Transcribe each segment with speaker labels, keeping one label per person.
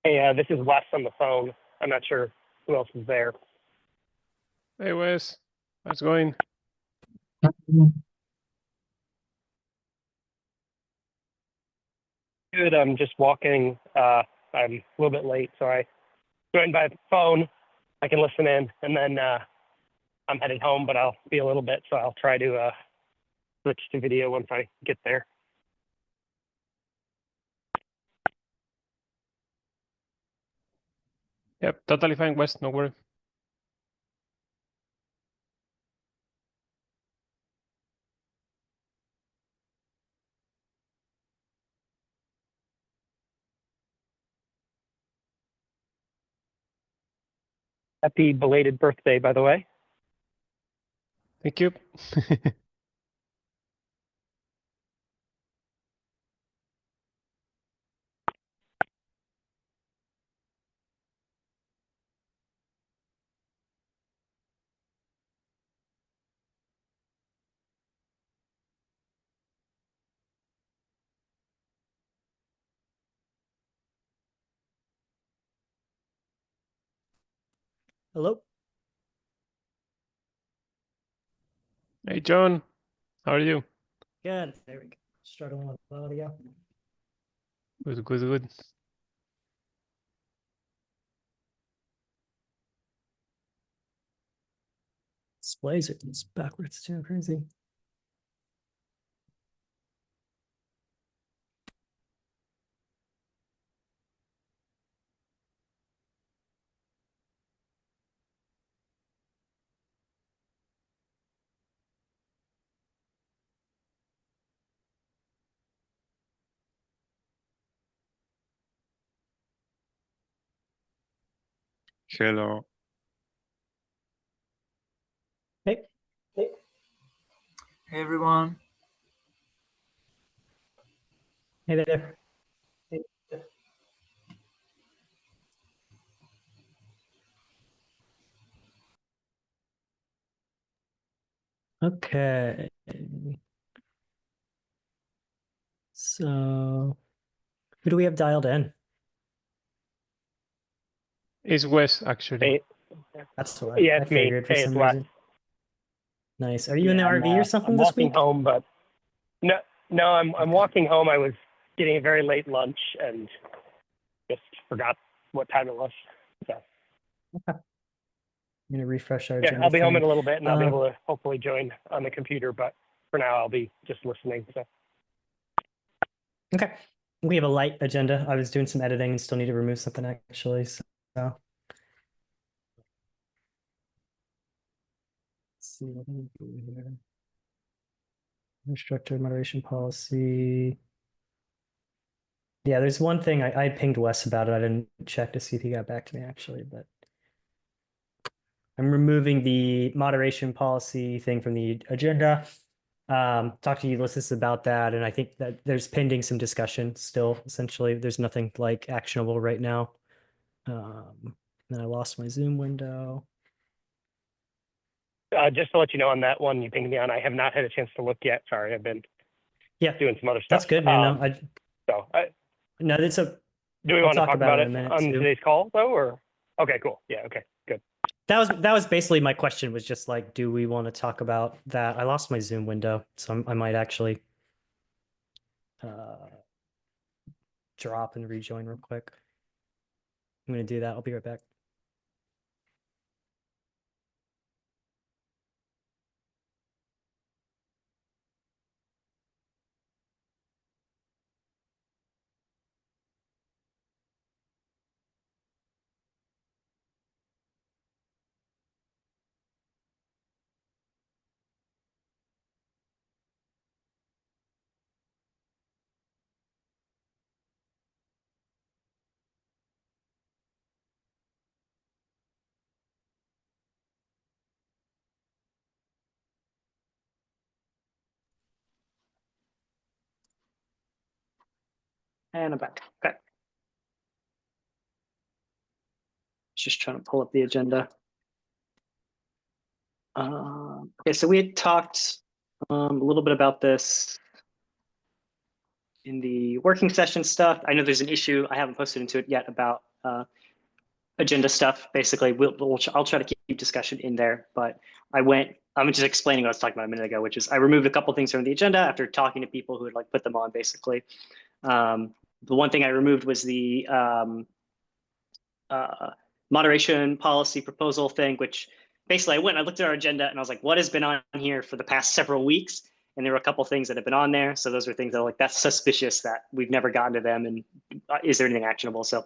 Speaker 1: Hey, this is Wes on the phone. I'm not sure who else is there.
Speaker 2: Hey Wes, how's it going?
Speaker 1: Good. I'm just walking. I'm a little bit late, so I joined by phone. I can listen in, and then I'm headed home, but I'll be a little bit, so I'll try to switch to video once I get there.
Speaker 2: Yep, totally fine, Wes, no worry.
Speaker 1: Happy belated birthday, by the way.
Speaker 2: Thank you.
Speaker 3: Hello.
Speaker 2: Hey John, how are you?
Speaker 3: Good. There we go. Struggling with audio.
Speaker 2: Good, good, good.
Speaker 3: Displays are backwards too. Crazy.
Speaker 4: Hello.
Speaker 3: Hey.
Speaker 4: Hey everyone.
Speaker 3: Hey there. Okay. So who do we have dialed in?
Speaker 2: It's Wes, actually.
Speaker 1: Hey,
Speaker 3: That's what
Speaker 1: yeah,
Speaker 3: I
Speaker 1: it's me.
Speaker 3: figured for
Speaker 1: Hey, it's
Speaker 3: some
Speaker 1: Wes.
Speaker 3: reason. Nice. Are you in the
Speaker 1: I'm,
Speaker 3: RV or something
Speaker 1: I'm
Speaker 3: this
Speaker 1: walking
Speaker 3: week?
Speaker 1: home, but no, I'm walking home. I was getting a very late lunch and just forgot what time it was. So
Speaker 3: I'm gonna refresh our
Speaker 1: yeah,
Speaker 3: agenda
Speaker 1: I'll be home
Speaker 3: thing.
Speaker 1: in a little bit, and I'll be able to hopefully join on the computer. But for now, I'll be just listening. So
Speaker 3: Okay. We have a light agenda. I was doing some editing and still need to remove something actually. So let's see what we do here. Instructor moderation policy. Yeah, there's one thing I pinged Wes about it. I didn't check to see if he got back to me actually, but I'm removing the moderation policy thing from the agenda. Talk to Ulysses about that, and I think that there's pending some discussion still. Essentially, there's nothing like actionable right now. Then I lost my Zoom window.
Speaker 1: just to let you know on that one you pinged me on, I have not had a chance to look yet. Sorry, I've been doing some other stuff.
Speaker 3: That's good, man.
Speaker 1: No,
Speaker 3: it's a.
Speaker 1: Do we
Speaker 3: I'll
Speaker 1: want to
Speaker 3: talk
Speaker 1: talk
Speaker 3: about
Speaker 1: about
Speaker 3: it
Speaker 1: it
Speaker 3: in a minute,
Speaker 1: on
Speaker 3: too.
Speaker 1: today's call though, or okay, cool. Yeah, okay, good.
Speaker 3: That was basically my question. Was just like, do we want to talk about that? I lost my Zoom window, so I might actually drop and rejoin real quick. I'm gonna do that. I'll be right back. And I'm back. Okay. Just trying to pull up the agenda. Okay, so we had talked a little bit about this in the working session stuff. I know there's an issue. I haven't posted into it yet about
Speaker 4: agenda stuff. Basically, I'll try to keep discussion in there, but I'm just explaining what I was talking about a minute ago, which is I removed a couple things from the agenda after talking to people who had like put them on, basically. The one thing I removed was the moderation policy proposal thing, which basically I looked at our agenda and I was like, what has been on here for the past several weeks? And there were a couple things that have been on there. So those are things that are like, that's suspicious that we've never gotten to them. And is there anything actionable? So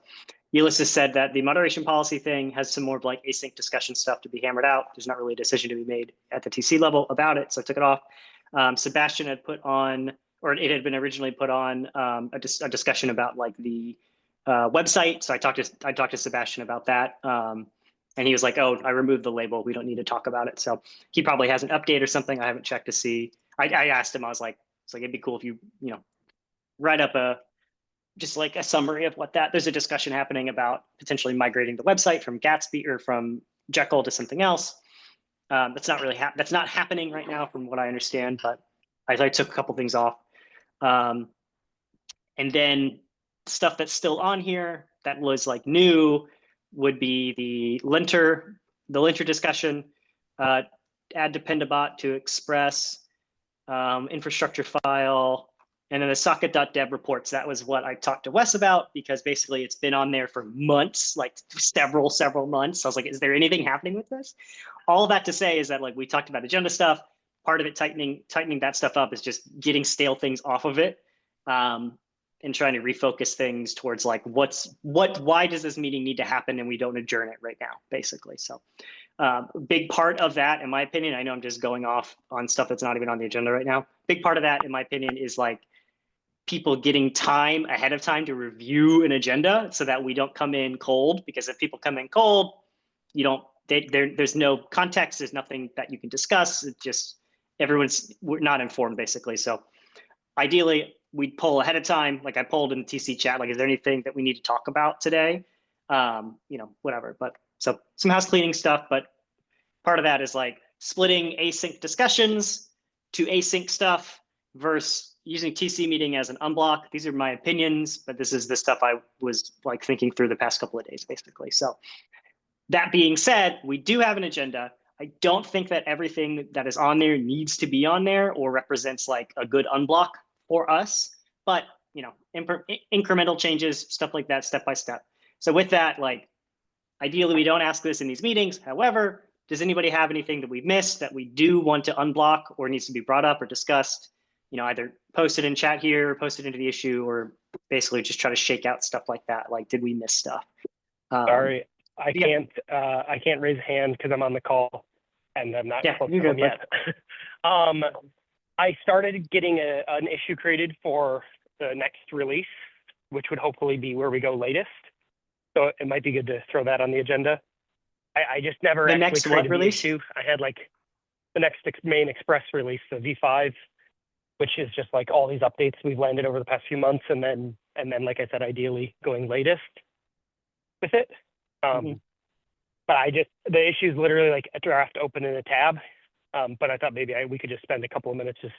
Speaker 4: Ulysses said that the moderation policy thing has some more like async discussion stuff to be hammered out. There's not really a decision to be made at the TC level about it. So I took it off. Sebastian had put on, or it had been originally put on a discussion about like the website. So I talked to Sebastian about that. And he was like, oh, I removed the label. We don't need to talk about it. So he probably has an update or something. I haven't checked to see. I asked him, I was like, it'd be cool if you write up just like a summary of what there's a discussion happening about potentially migrating the website from Gatsby or from Jekyll to something else. That's not really that's not happening right now from what I understand, but I took a couple things off. And then stuff that's still on here that was like new would be the linter discussion, add dependabot to Express, infrastructure file, and then the socket.dev reports. That was what I talked to Wes about, because basically it's been on there for months, like several months. I was like, is there anything happening with this? All of that to say is that like we talked about agenda stuff. Part of it tightening that stuff up is just getting stale things off of it, and trying to refocus things towards like why does this meeting need to happen and we don't adjourn it right now, basically. So a big part of that, in my opinion, I know I'm just going off on stuff that's not even on the agenda right now. Big part of that, in my opinion, is like people getting time ahead of time to review an agenda so that we don't come in cold. Because if people come in cold, there's no context, there's nothing that you can discuss. It's just we're not informed, basically. So ideally, we'd poll ahead of time. Like I polled in the TC chat, like, is there anything that we need to talk about today? Whatever. But so some house cleaning stuff, but part of that is like splitting async discussions to async stuff versus using TC meeting as an unblock. These are my opinions, but this is the stuff I was like thinking through the past couple of days, basically. So that being said, we do have an agenda. I don't think that everything that is on there needs to be on there or represents like a good unblock for us, but incremental changes, stuff like that, step by step. So with that, like, ideally we don't ask this in these meetings. However, does anybody have anything that we've missed that we do want to unblock or needs to be brought up or discussed? Either post it in chat here, or post it into the issue, or basically just try to shake out stuff like that. Like, did we miss stuff?
Speaker 1: Sorry, I can't raise a hand because I'm on the call and I'm not close to them yet. I started getting an issue created for the next release, which would hopefully be where we go latest. So it might be good to throw that on the agenda. I just never
Speaker 4: the
Speaker 1: actually
Speaker 4: next
Speaker 1: created
Speaker 4: what
Speaker 1: the
Speaker 4: release?
Speaker 1: issue. I had like the next main Express release, the V5, which is just like all these updates we've landed over the past few months, and then like I said, ideally going latest with it. But the issue is literally like a draft open in a tab. But I thought maybe we could just spend a couple of minutes just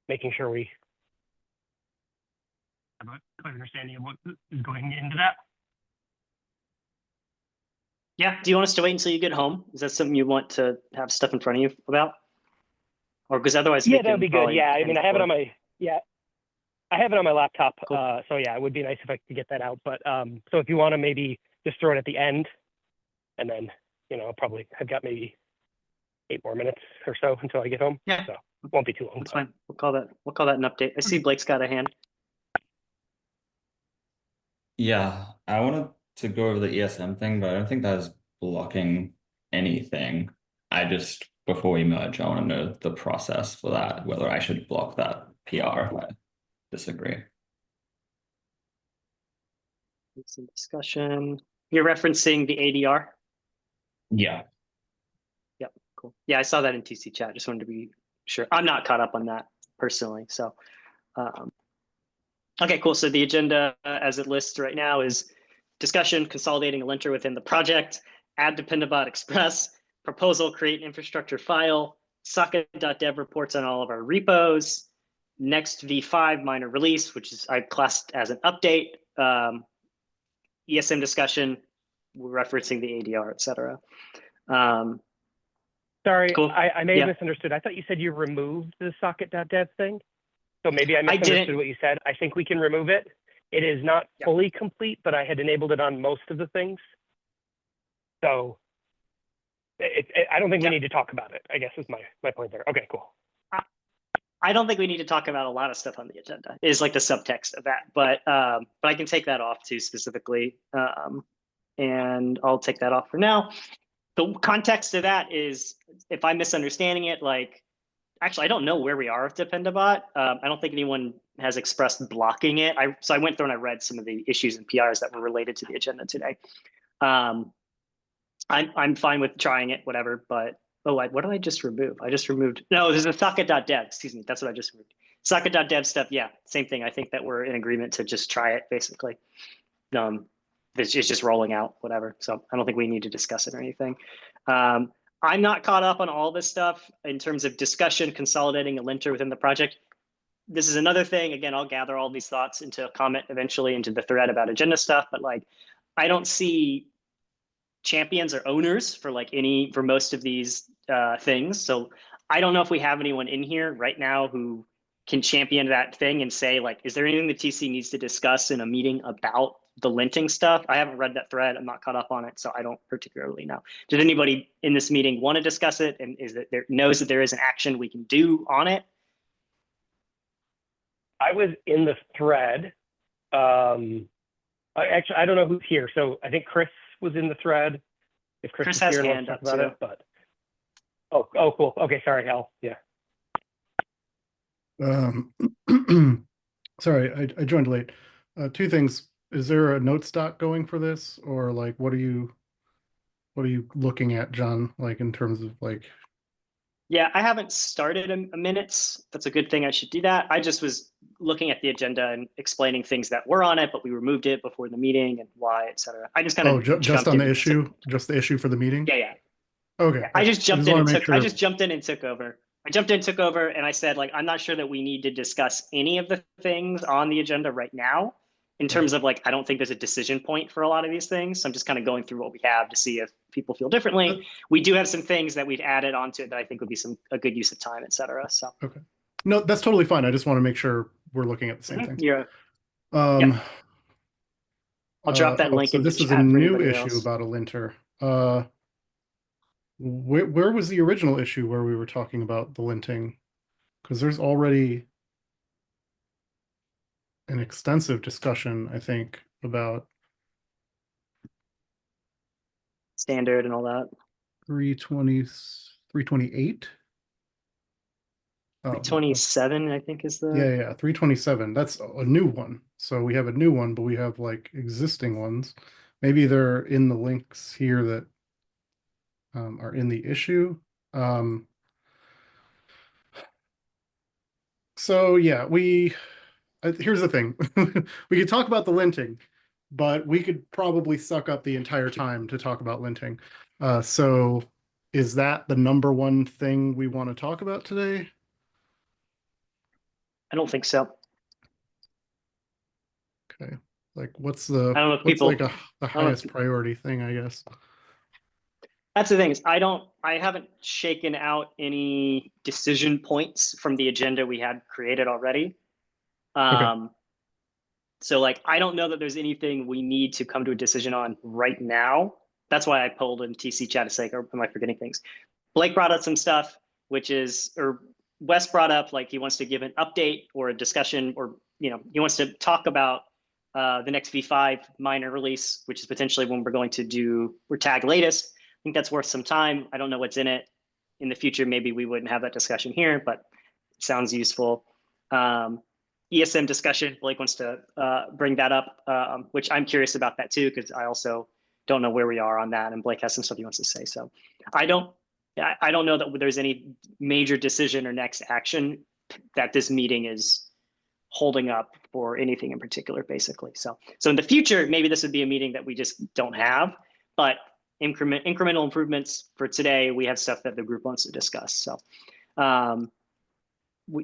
Speaker 1: making sure we have a clear understanding of what is going into that.
Speaker 4: Yeah. Do you want us to wait until you get home? Is that something you want to have stuff in front of you about? Or because otherwise,
Speaker 1: yeah, that'd be good. Yeah, I mean, I have it on my laptop.
Speaker 4: Cool.
Speaker 1: So yeah, it would be nice if I could get that out. But so if you want to maybe just throw it at the end, and then I've got maybe 8 more minutes or so until I get home.
Speaker 4: Yeah,
Speaker 1: so it won't be too long.
Speaker 4: That's fine. We'll call that an update. I see Blake's got a hand.
Speaker 5: Yeah, I wanted to go over the ESM thing, but I don't think that's blocking anything. Before we merge, I want to know the process for that, whether I should block that PR if I disagree.
Speaker 4: Some discussion. You're referencing the ADR?
Speaker 5: Yeah.
Speaker 4: Yep, cool. Yeah, I saw that in TC chat. Just wanted to be sure. I'm not caught up on that personally. So, okay, cool. So the agenda as it lists right now is discussion, consolidating a linter within the project, add dependabot express, proposal, create an infrastructure file, socket.dev reports on all of our repos, next V5 minor release, which is I classed as an update, ESM discussion, we're referencing the ADR, et cetera.
Speaker 1: Sorry,
Speaker 4: Cool.
Speaker 1: I may have
Speaker 4: Yeah.
Speaker 1: misunderstood. I thought you said you removed the socket.dev thing. So maybe I
Speaker 4: didn't.
Speaker 1: misunderstood what you said. I think we can remove it. It is not
Speaker 4: Yep.
Speaker 1: fully complete, but I had enabled it on most of the things. So I don't think we
Speaker 4: Yep.
Speaker 1: need to talk about it, I guess is my point there. Okay, cool.
Speaker 4: I don't think we need to talk about a lot of stuff on the agenda, is like the subtext of that, but I can take that off too specifically, and I'll take that off for now. The context of that is, if I'm misunderstanding it, like, actually, I don't know where we are with Dependabot. I don't think anyone has expressed blocking it. So I went through and I read some of the issues and PRs that were related to the agenda today. I'm fine with trying it, whatever, but what did I just remove? I just removed, no, there's a socket.dev, excuse me, that's what I just removed. Socket.dev stuff, yeah, same thing. I think that we're in agreement to just try it, basically. It's just rolling out, whatever. So I don't think we need to discuss it or anything. I'm not caught up on all this stuff in terms of discussion, consolidating a linter within the project. This is another thing. Again, I'll gather all these thoughts into a comment eventually into the thread about agenda stuff, but like, I don't see champions or owners for most of these things. So I don't know if we have anyone in here right now who can champion that thing and say, like, is there anything the TC needs to discuss in a meeting about the linting stuff? I haven't read that thread. I'm not caught up on it, so I don't particularly know. Did anybody in this meeting want to discuss it, and knows that there is an action we can do on it?
Speaker 1: I was in the thread. Actually, I don't know who's here. So I think Chris was in the thread. If Chris is
Speaker 4: has
Speaker 1: here, let's
Speaker 4: hand
Speaker 1: talk
Speaker 4: up
Speaker 1: about
Speaker 4: too.
Speaker 1: it. But oh, cool. Okay, sorry, Hal. Yeah.
Speaker 6: Sorry, I joined late. Two things. Is there a notes doc going for this, or like what are you looking at, John? Like in terms of like.
Speaker 4: Yeah, I haven't started a minutes. That's a good thing. I should do that. I just was looking at the agenda and explaining things that were on it, but we removed it before the meeting and why, et cetera. I just kind of
Speaker 6: just on the issue, just the issue for the meeting.
Speaker 4: Yeah.
Speaker 6: Okay.
Speaker 4: Yeah, I just jumped in and took.
Speaker 6: Sure.
Speaker 4: I just jumped in and took over. I jumped in, took over, and I said, like, I'm not sure that we need to discuss any of the things on the agenda right now. In terms of like, I don't think there's a decision point for a lot of these things. So I'm just kind of going through what we have to see if people feel differently. We do have some things that we've added onto it that I think would be a good use of time, et cetera. So
Speaker 6: okay, no, that's totally fine. I just want to make sure we're looking at the same thing.
Speaker 4: Yeah.
Speaker 6: I'll
Speaker 4: drop that link
Speaker 6: so
Speaker 4: into
Speaker 6: this is a
Speaker 4: chat for
Speaker 6: new
Speaker 4: anybody
Speaker 6: issue
Speaker 4: else.
Speaker 6: about a linter. Where was the original issue where we were talking about the linting? Because there's already an extensive discussion, I think, about
Speaker 4: Standard and all that.
Speaker 6: 328.
Speaker 4: 327, I think, is the.
Speaker 6: Yeah, 327. That's a new one. So we have a new one, but we have like existing ones. Maybe they're in the links here that are in the issue. So yeah, here's the thing. We could talk about the linting, but we could probably suck up the entire time to talk about linting. So is that the number one thing we want to talk about today?
Speaker 4: I don't think so.
Speaker 6: Okay. Like what's
Speaker 4: I don't know if
Speaker 6: what's
Speaker 4: people.
Speaker 6: like the highest priority thing, I guess.
Speaker 4: That's the thing is I haven't shaken out any decision points from the agenda we had created already.
Speaker 6: Okay.
Speaker 4: So like, I don't know that there's anything we need to come to a decision on right now. That's why I pulled in TC chat to say, or am I forgetting things? Blake brought up some stuff, or Wes brought up, like he wants to give an update or a discussion, or he wants to talk about the next V5 minor release, which is potentially when we're going to tag latest. I think that's worth some time. I don't know what's in it. In the future, maybe we wouldn't have that discussion here, but it sounds useful. ESM discussion, Blake wants to bring that up, which I'm curious about that too, because I also don't know where we are on that, and Blake has some stuff he wants to say. So I don't know that there's any major decision or next action that this meeting is holding up for anything in particular, basically. So in the future, maybe this would be a meeting that we just don't have, but incremental improvements for today, we have stuff that the group wants to discuss. So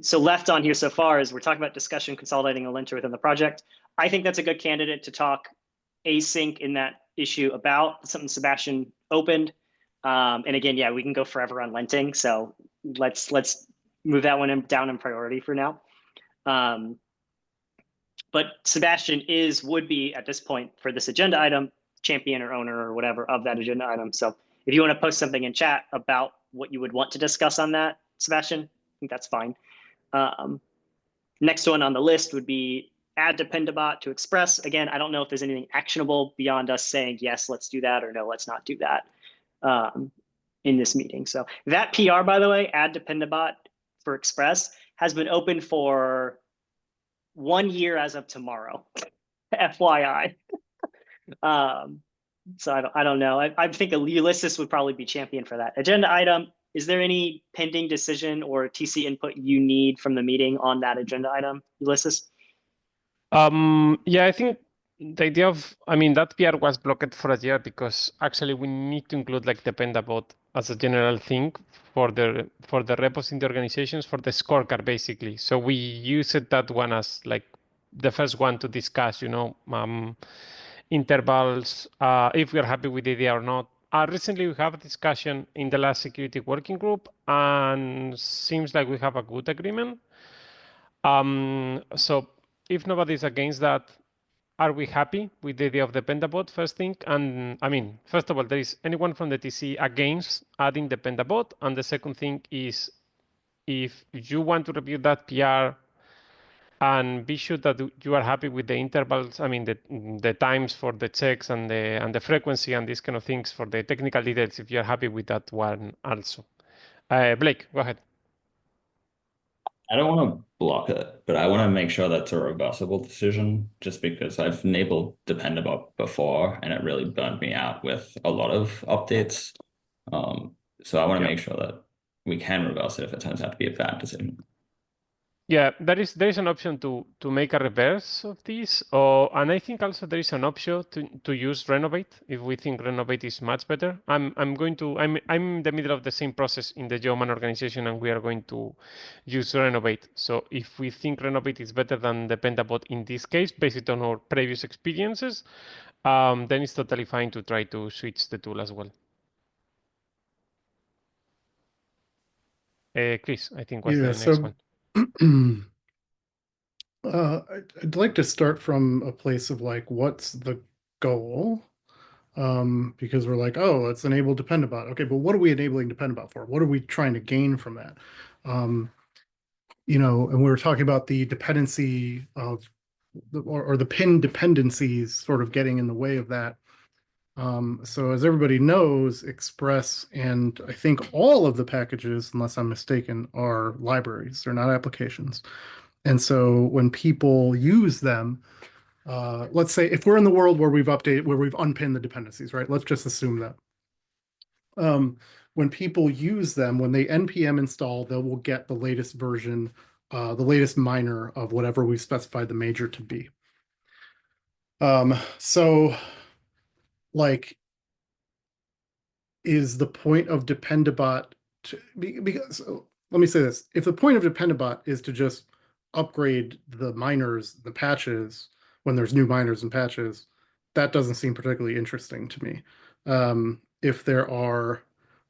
Speaker 4: so left on here so far is we're talking about discussion consolidating a linter within the project. I think that's a good candidate to talk async in that issue about something Sebastian opened. And again, yeah, we can go forever on linting. So let's move that one down in priority for now. But Sebastian would be at this point for this agenda item, champion or owner or whatever of that agenda item. So if you want to post something in chat about what you would want to discuss on that, Sebastian, I think that's fine. Next one on the list would be add Dependabot to Express. Again, I don't know if there's anything actionable beyond us saying, yes, let's do that, or no, let's not do that in this meeting. So that PR, by the way, add Dependabot for Express has been open for 1 year as of tomorrow, FYI. So I don't know. I think Ulysses would probably be champion for that agenda item. Is there any pending decision or TC input you need from the meeting on that agenda item, Ulysses?
Speaker 2: Yeah, I think the idea of, I mean, that PR was blocked for a year because actually we need to include like Dependabot as a general thing for the repos in the organizations for the scorecard basically. So we used that one as like the first one to discuss, intervals, if we're happy with the idea or not. Recently, we have a discussion in the last security working group, and seems like we have a good agreement. So if nobody's against that, are we happy with the idea of Dependabot, first thing? And I mean, first of all, there is anyone from the TC against adding Dependabot? And the second thing is, if you want to review that PR and be sure that you are happy with the intervals, I mean, the times for the checks and the frequency and these kind of things for the technical details, if you're happy with that one also. Blake, go ahead.
Speaker 5: I don't want to block it, but I want to make sure that's a reversible decision just because I've enabled Dependabot before and it really burned me out with a lot of updates. So I want to make sure that we can reverse it if it turns out to be a bad decision.
Speaker 2: Yeah, there is an option to make a reverse of this, and I think also there is an option to use Renovate if we think Renovate is much better. I'm in the middle of the same process in the Geoman organization, and we are going to use Renovate. So if we think Renovate is better than Dependabot in this case, based on our previous experiences, then it's totally fine to try to switch the tool as well. Chris, I think was the next one.
Speaker 6: I'd like to start from a place of like, what's the goal? Because we're like, oh, let's enable Dependabot. Okay, but what are we enabling Dependabot for? What are we trying to gain from that? And we were talking about the dependency of, or the pin dependencies sort of getting in the way of that. So as everybody knows, Express and I think all of the packages, unless I'm mistaken, are libraries. They're not applications. And so when people use them, let's say if we're in the world where we've unpinned the dependencies, right? Let's just assume that. When people use them, when they npm install, they will get the latest version, the latest minor of whatever we've specified the major to be. So like, is the point of Dependabot because let me say this: if the point of Dependabot is to just upgrade the minors, the patches when there's new minors and patches, that doesn't seem particularly interesting to me. If there are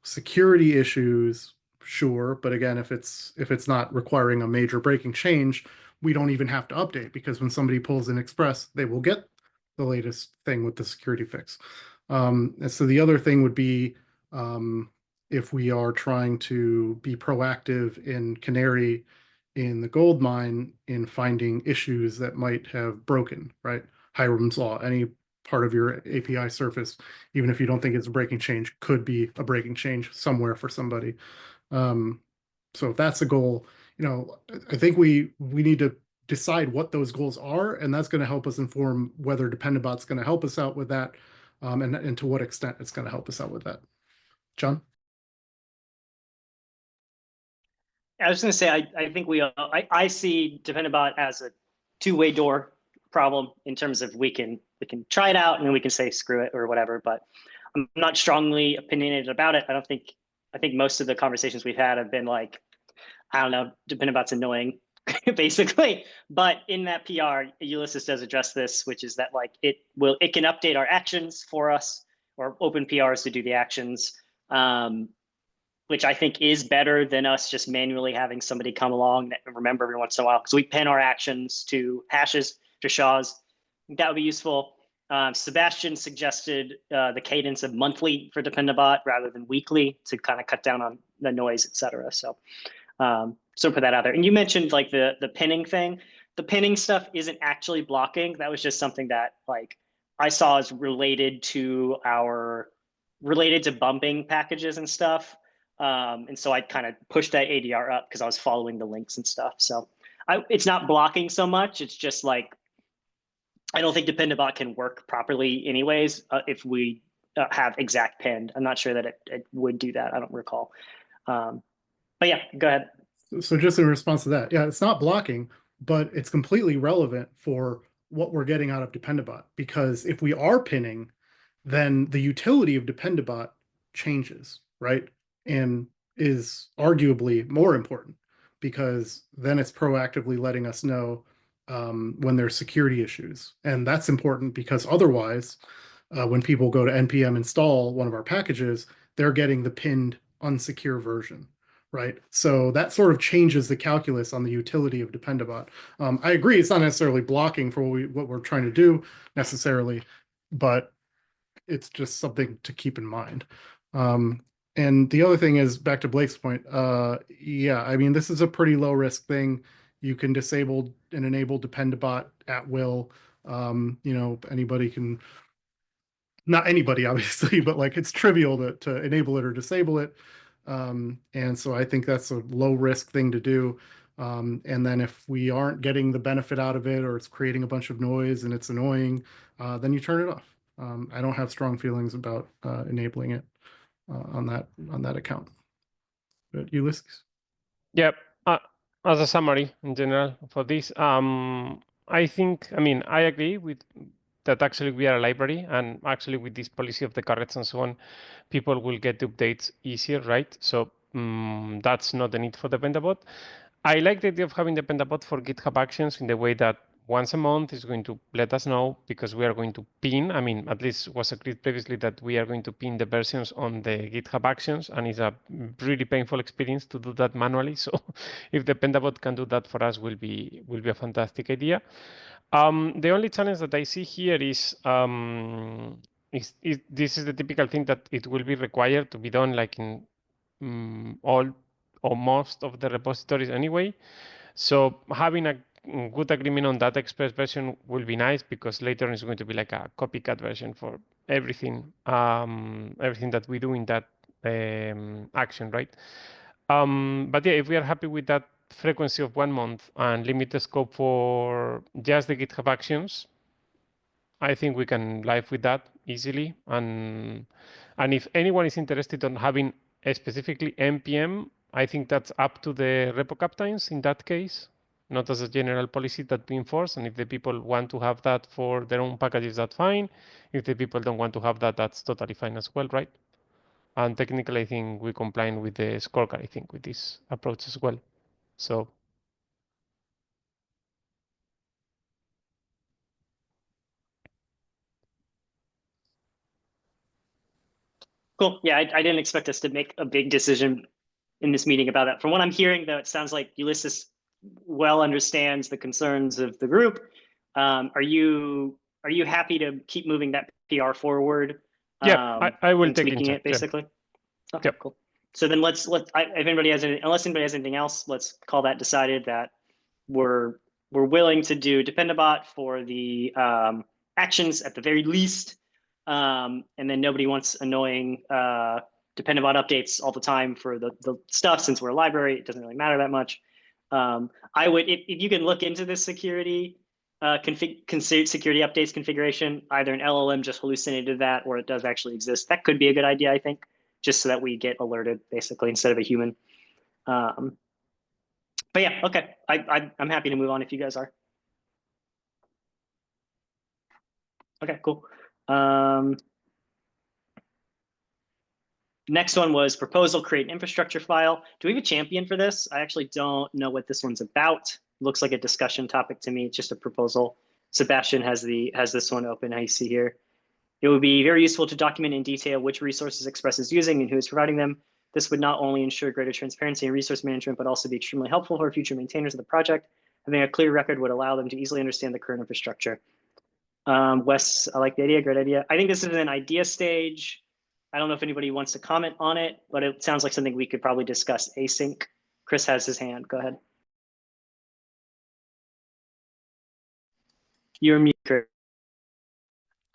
Speaker 6: security issues, sure, but again, if it's not requiring a major breaking change, we don't even have to update because when somebody pulls in Express, they will get the latest thing with the security fix. And so the other thing would be if we are trying to be proactive in Canary in the gold mine in finding issues that might have broken, right? Hiram's Law, any part of your API surface, even if you don't think it's a breaking change, could be a breaking change somewhere for somebody. So if that's a goal, I think we need to decide what those goals are, and that's going to help us inform whether Dependabot's going to help us out with that, and to what extent it's going to help us out with that. John?
Speaker 4: I was going to say, I think I see Dependabot as a two-way door problem in terms of we can try it out and then we can say screw it or whatever, but I'm not strongly opinionated about it. I think most of the conversations we've had have been like, I don't know, Dependabot's annoying. basically. But in that PR, Ulysses does address this, which is that like it can update our actions for us, or open PRs to do the actions, which I think is better than us just manually having somebody come along that remember every once in a while, because we pin our actions to hashes, to SHAs. I think that would be useful. Sebastian suggested the cadence of monthly for Dependabot rather than weekly to kind of cut down on the noise, et cetera. So put that out there. And you mentioned like the pinning thing. The pinning stuff isn't actually blocking. That was just something that like I saw as related to bumping packages and stuff. And so I kind of pushed that ADR up because I was following the links and stuff. So it's not blocking so much. It's just like, I don't think Dependabot can work properly anyways if we have exact pinned. I'm not sure that it would do that. I don't recall. But yeah, go ahead.
Speaker 6: So just in response to that, yeah, it's not blocking, but it's completely relevant for what we're getting out of Dependabot, because if we are pinning, then the utility of Dependabot changes, right? And is arguably more important, because then it's proactively letting us know when there's security issues. And that's important because otherwise, when people go to npm install one of our packages, they're getting the pinned unsecure version, right? So that sort of changes the calculus on the utility of Dependabot. I agree, it's not necessarily blocking for what we're trying to do necessarily, but it's just something to keep in mind. And the other thing is, back to Blake's point, yeah, I mean, this is a pretty low risk thing. You can disable and enable Dependabot at will. Anybody can, not anybody obviously, but like it's trivial to enable it or disable it. And so I think that's a low risk thing to do. And then if we aren't getting the benefit out of it, or it's creating a bunch of noise and it's annoying, then you turn it off. I don't have strong feelings about enabling it on that account. But Ulysses?
Speaker 2: Yep. As a summary in general for this, I think, I mean, I agree with that actually we are a library, and actually with this policy of the carrets and so on, people will get updates easier, right? So that's not the need for the Dependabot. I like the idea of having the Dependabot for GitHub Actions in the way that once a month is going to let us know, because we are going to pin, I mean, at least was agreed previously that we are going to pin the versions on the GitHub Actions, and it's a really painful experience to do that manually. So if the Dependabot can do that for us, will be a fantastic idea. The only challenge that I see here is this is the typical thing that it will be required to be done like in all or most of the repositories anyway. So having a good agreement on that Express version will be nice, because later on it's going to be like a copycat version for everything, everything that we do in that action, right? But yeah, if we are happy with that frequency of 1 month and limit the scope for just the GitHub Actions, I think we can live with that easily. And if anyone is interested on having specifically npm, I think that's up to the repo captains in that case, not as a general policy that we enforce. And if the people want to have that for their own packages, that's fine. If the people don't want to have that, that's totally fine as well, right? And technically, I think we comply with the scorecard, I think, with this approach as well. So
Speaker 4: Cool. Yeah, I didn't expect us to make a big decision in this meeting about that. From what I'm hearing, though, it sounds like Ulysses well understands the concerns of the group. Are you happy to keep moving that PR forward?
Speaker 2: yeah, I will
Speaker 4: and
Speaker 2: take
Speaker 4: tweaking
Speaker 2: in
Speaker 4: it basically.
Speaker 2: Yeah.
Speaker 4: Okay,
Speaker 2: Yep.
Speaker 4: cool. So then if anybody has unless anybody has anything else, let's call that decided that we're willing to do Dependabot for the actions at the very least. And then nobody wants annoying Dependabot updates all the time for the stuff. Since we're a library, it doesn't really matter that much. I would, if you can look into this security security updates configuration, either an LLM just hallucinated that, or it does actually exist. That could be a good idea, I think, just so that we get alerted basically instead of a human. But yeah, okay. I'm happy to move on if you guys are. Okay, cool. Next one was proposal, create an infrastructure file. Do we have a champion for this? I actually don't know what this one's about. looks like a discussion topic to me. It's just a proposal. Sebastian has this one open, I see here. It would be very useful to document in detail which resources Express is using and who is providing them. This would not only ensure greater transparency and resource management, but also be extremely helpful for future maintainers of the project. Having a clear record would allow them to easily understand the current infrastructure. Wes, I like the idea, great idea. I think this is an idea stage. I don't know if anybody wants to comment on it, but it sounds like something we could probably discuss async. Chris has his hand, go ahead. You're mute, Chris.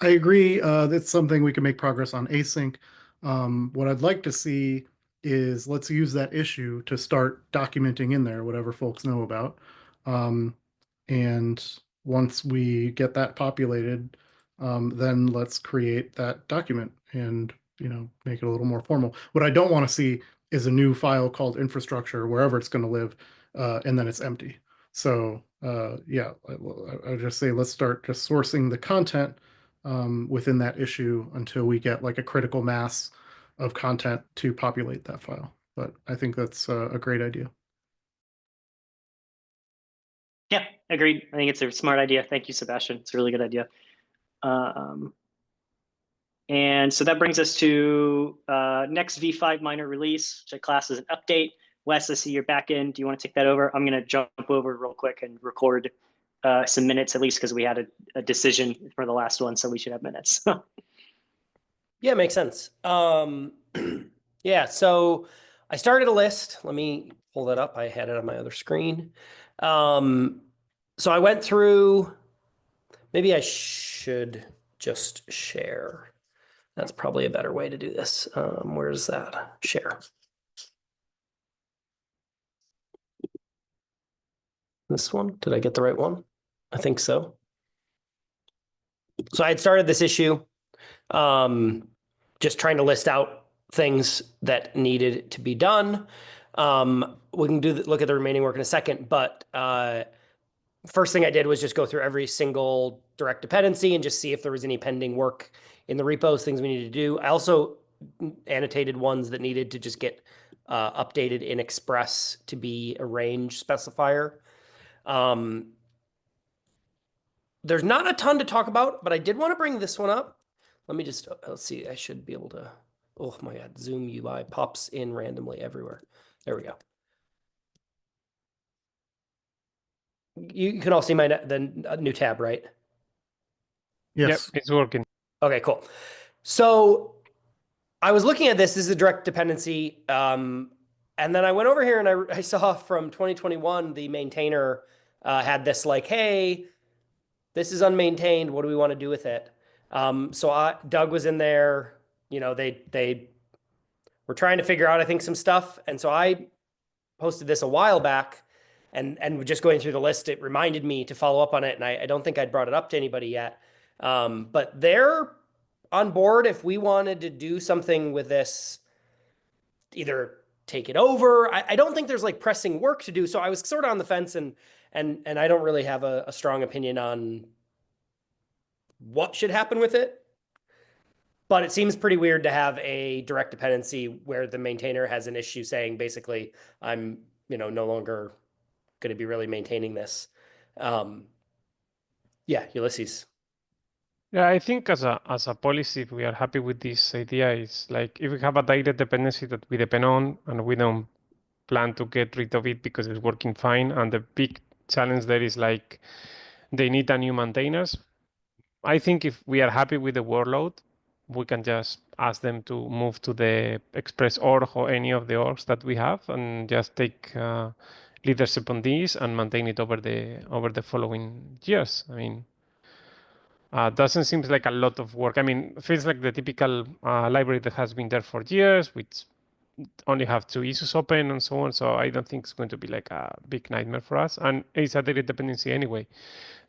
Speaker 6: I agree. That's something we can make progress on async. What I'd like to see is let's use that issue to start documenting in there whatever folks know about. And once we get that populated, then let's create that document and make it a little more formal. What I don't want to see is a new file called infrastructure wherever it's going to live, and then it's empty. So yeah, I would just say let's start just sourcing the content within that issue until we get like a critical mass of content to populate that file. But I think that's a great idea.
Speaker 4: Yeah, agreed. I think it's a smart idea. Thank you, Sebastian. It's a really good idea. And so that brings us to next V5 minor release, which I class as an update. Wes, I see you're back in. Do you want to take that over? I'm going to jump over real quick and record some minutes, at least because we had a decision for the last one, so we should have minutes.
Speaker 7: Yeah, makes sense. Yeah, so I started a list. Let me pull that up. I had it on my other screen. So I went through, maybe I should just share. That's probably a better way to do this. Where's that? Share. This one? Did I get the right one? I think so. So I had started this issue, just trying to list out things that needed to be done. We can look at the remaining work in a second, but first thing I did was just go through every single direct dependency and just see if there was any pending work in the repos, things we needed to do. I also annotated ones that needed to just get updated in Express to be a range specifier. There's not a ton to talk about, but I did want to bring this one up. Let me just, let's see, I should be able to, oh my God, Zoom UI pops in randomly everywhere. There we go. You can all see the new tab, right?
Speaker 6: Yes.
Speaker 2: Yep, it's working.
Speaker 7: Okay, cool. So I was looking at this is a direct dependency. And then I went over here and I saw from 2021, the maintainer had this like, hey, this is unmaintained. What do we want to do with it? So Doug was in there, they were trying to figure out, I think, some stuff. And so I posted this a while back and just going through the list, it reminded me to follow up on it. And I don't think I'd brought it up to anybody yet. But they're on board if we wanted to do something with this, either take it over. I don't think there's like pressing work to do. So I was sort of on the fence and I don't really have a strong opinion on what should happen with it. But it seems pretty weird to have a direct dependency where the maintainer has an issue saying, basically, I'm, no longer going to be really maintaining this. Yeah, Ulysses.
Speaker 2: Yeah, I think as a policy, if we are happy with this idea, it's like if we have a direct dependency that we depend on and we don't plan to get rid of it because it's working fine, and the big challenge there is like they need a new maintainers. I think if we are happy with the workload, we can just ask them to move to the Express org or any of the orgs that we have and just take leadership on this and maintain it over the following years. I mean, doesn't seem like a lot of work. I mean, it feels like the typical library that has been there for years, which only have 2 issues open and so on. So I don't think it's going to be like a big nightmare for us. And it's a daily dependency anyway.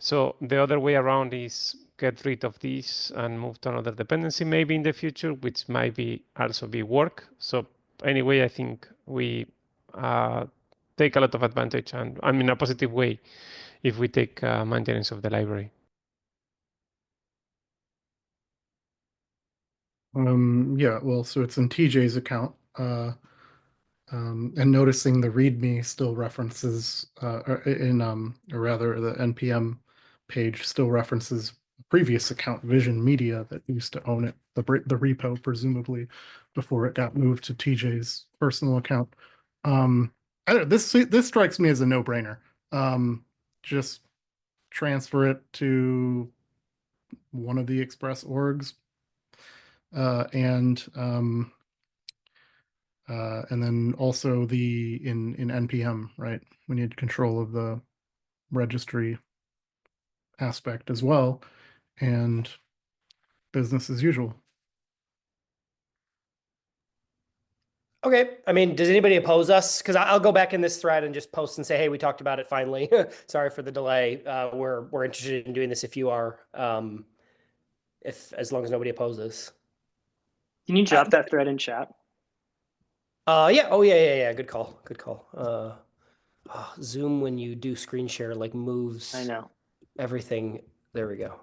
Speaker 2: So the other way around is get rid of this and move to another dependency maybe in the future, which might be also be work. So anyway, I think we take a lot of advantage and I mean in a positive way if we take maintenance of the library.
Speaker 6: Yeah, well, so it's in TJ's account. And noticing the README still references, or rather the NPM page still references previous account, Vision Media, that used to own it, the repo presumably, before it got moved to TJ's personal account. This strikes me as a no-brainer. Just transfer it to one of the Express orgs, and then also in NPM, right? We need control of the registry aspect as well, and business as usual.
Speaker 7: Okay. I mean, does anybody oppose us? Because I'll go back in this thread and just post and say, hey, we talked about it finally. Sorry for the delay. We're interested in doing this if you are, as long as nobody opposes.
Speaker 4: Can you drop that thread in chat?
Speaker 7: Yeah. Oh, yeah. Good call. Zoom, when you do screen share, like moves
Speaker 4: I know.
Speaker 7: everything. There we go.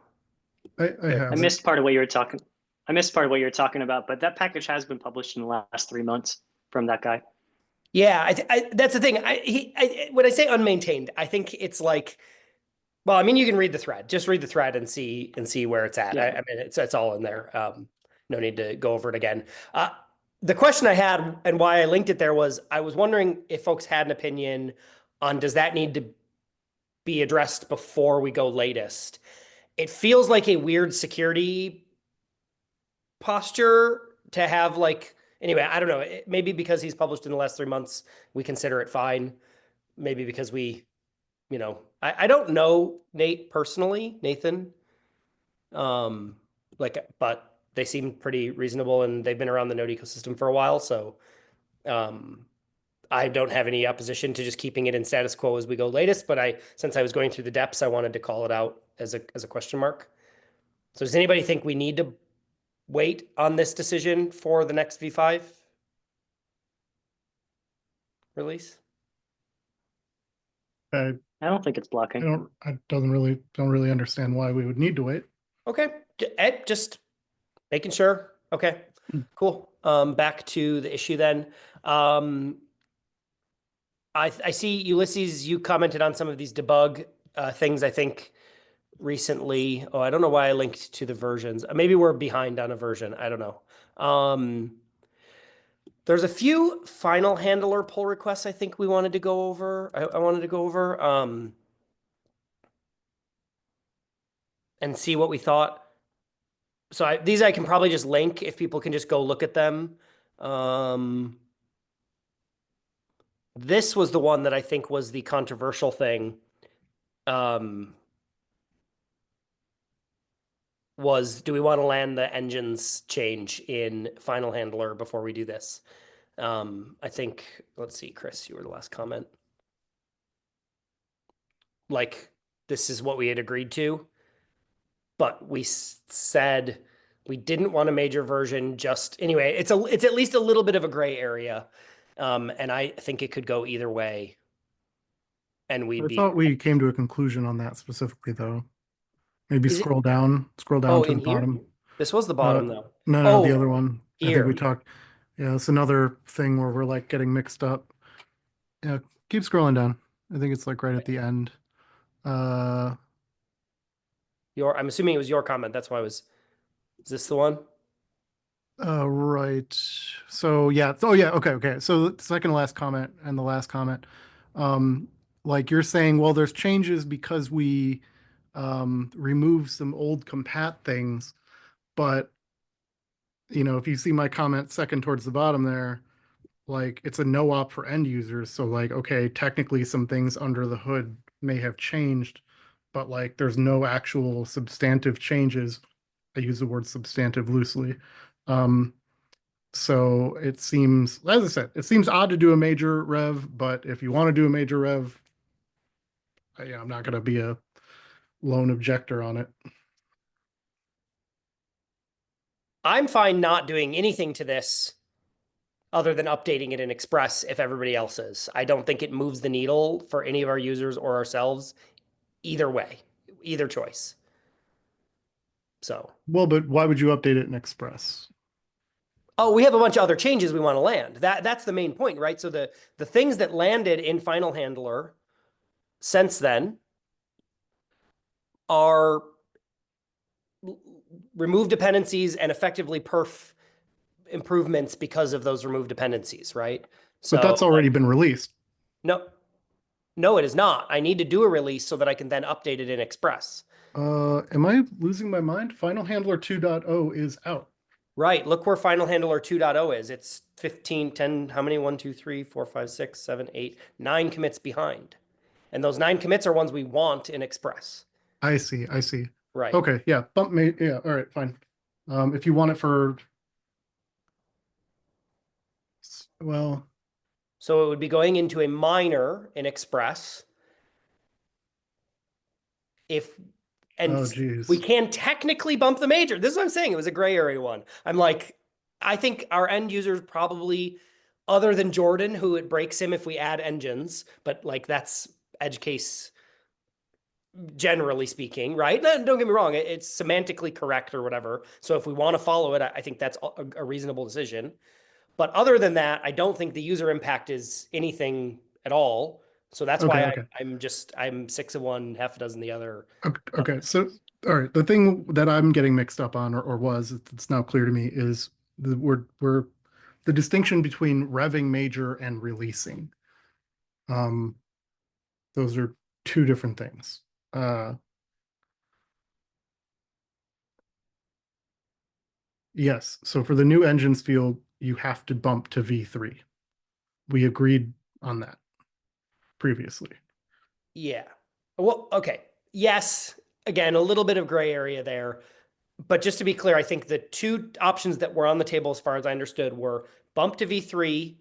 Speaker 4: I missed part of what you were talking. I missed part of what you were talking about, but that package has been published in the last 3 months from that guy.
Speaker 7: Yeah, that's the thing. When I say unmaintained, I think it's like, well, I mean, you can read the thread. Just read the thread and see where it's at.
Speaker 4: Yeah.
Speaker 7: I mean, it's all in there. No need to go over it again. The question I had and why I linked it there was I was wondering if folks had an opinion on does that need to be addressed before we go latest. It feels like a weird security posture to have like, anyway, I don't know. Maybe because he's published in the last 3 months, we consider it fine. Maybe because I don't know Nate personally, Nathan. But they seem pretty reasonable and they've been around the Node ecosystem for a while. So I don't have any opposition to just keeping it in status quo as we go latest. But since I was going through the depths, I wanted to call it out as a question mark. So does anybody think we need to wait on this decision for the next V5 release?
Speaker 4: I don't think it's blocking.
Speaker 6: I don't really understand why we would need to wait.
Speaker 7: Okay, Ed, just making sure. Okay, cool. Back to the issue then. I see, Ulysses, you commented on some of these debug things, I think, recently. Oh, I don't know why I linked to the versions. Maybe we're behind on a version. I don't know. There's a few final handler pull requests I think we wanted to go over. I wanted to go over and see what we thought. So these I can probably just link if people can just go look at them. This was the one that I think was the controversial thing. Was do we want to land the engines change in final handler before we do this? I think, let's see, Chris, you were the last comment. Like, this is what we had agreed to, but we said we didn't want a major version. Just anyway, it's at least a little bit of a gray area, and I think it could go either way. And
Speaker 6: I thought we came to a conclusion on that specifically, though. Maybe
Speaker 7: Is it-
Speaker 6: scroll down to the bottom.
Speaker 7: This was the bottom, though.
Speaker 6: No, the other one. I think we
Speaker 7: Here.
Speaker 6: talked. Yeah, it's another thing where we're like getting mixed up. Yeah, keep scrolling down. I think it's like right at the end.
Speaker 7: I'm assuming it was your comment. That's why is this the one?
Speaker 6: Right. So yeah. Oh yeah. Okay. So the second to last comment and the last comment, like you're saying, well, there's changes because we remove some old compat things, but if you see my comment second towards the bottom there, like it's a no op for end users. So like, okay, technically some things under the hood may have changed, but like there's no actual substantive changes. I use the word substantive loosely. So it seems, as I said, it seems odd to do a major rev, but if you want to do a major rev, I'm not going to be a lone objector on it.
Speaker 7: I'm fine not doing anything to this other than updating it in Express if everybody else is. I don't think it moves the needle for any of our users or ourselves either way, either choice. So,
Speaker 6: Well, but why would you update it in Express?
Speaker 7: Oh, we have a bunch of other changes we want to land. That's the main point, right? So the things that landed in Final Handler since then are remove dependencies and effectively perf improvements because of those removed dependencies, right? So
Speaker 6: But that's already been released.
Speaker 7: No, it is not. I need to do a release so that I can then update it in Express.
Speaker 6: Am I losing my mind? Final Handler 2.0 is out.
Speaker 7: Right. Look where Final Handler 2.0 is. It's 15, 10, how many? 1, 2, 3, 4, 5, 6, 7, 8, 9 commits behind. And those 9 commits are ones we want in Express.
Speaker 6: I see. I see.
Speaker 7: Right.
Speaker 6: Okay. Yeah. Bump me. Yeah. All right. Fine. If you want it for, well,
Speaker 7: So it would be going into a minor in Express.
Speaker 6: oh geez.
Speaker 7: We can technically bump the major. This is what I'm saying. It was a gray area one. I'm like, I think our end users probably, other than Jordan, who it breaks him if we add engines, but like that's edge case generally speaking, right? No, don't get me wrong, it's semantically correct or whatever. So if we want to follow it, I think that's a reasonable decision. But other than that, I don't think the user impact is anything at all. So that's why I'm 6 of one, half a dozen the other.
Speaker 6: Okay. So, all right. The thing that I'm getting mixed up on, or was, it's now clear to me, is we're the distinction between revving major and releasing. Those are two different things. Yes. So for the new engines field, you have to bump to V3. We agreed on that previously.
Speaker 7: Yeah. Well, okay. Yes. Again, a little bit of gray area there. But just to be clear, I think the two options that were on the table, as far as I understood, were bump to V3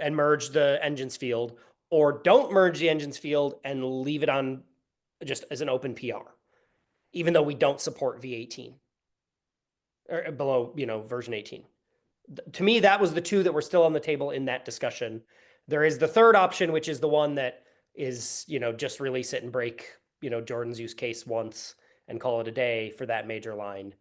Speaker 7: and merge the engines field, or don't merge the engines field and leave it on just as an open PR, even though we don't support V18 or below, version 18. To me, that was the two that were still on the table in that discussion. There is the third option, which is the one that is, just release it and break, Jordan's use case once and call it a day for that major line.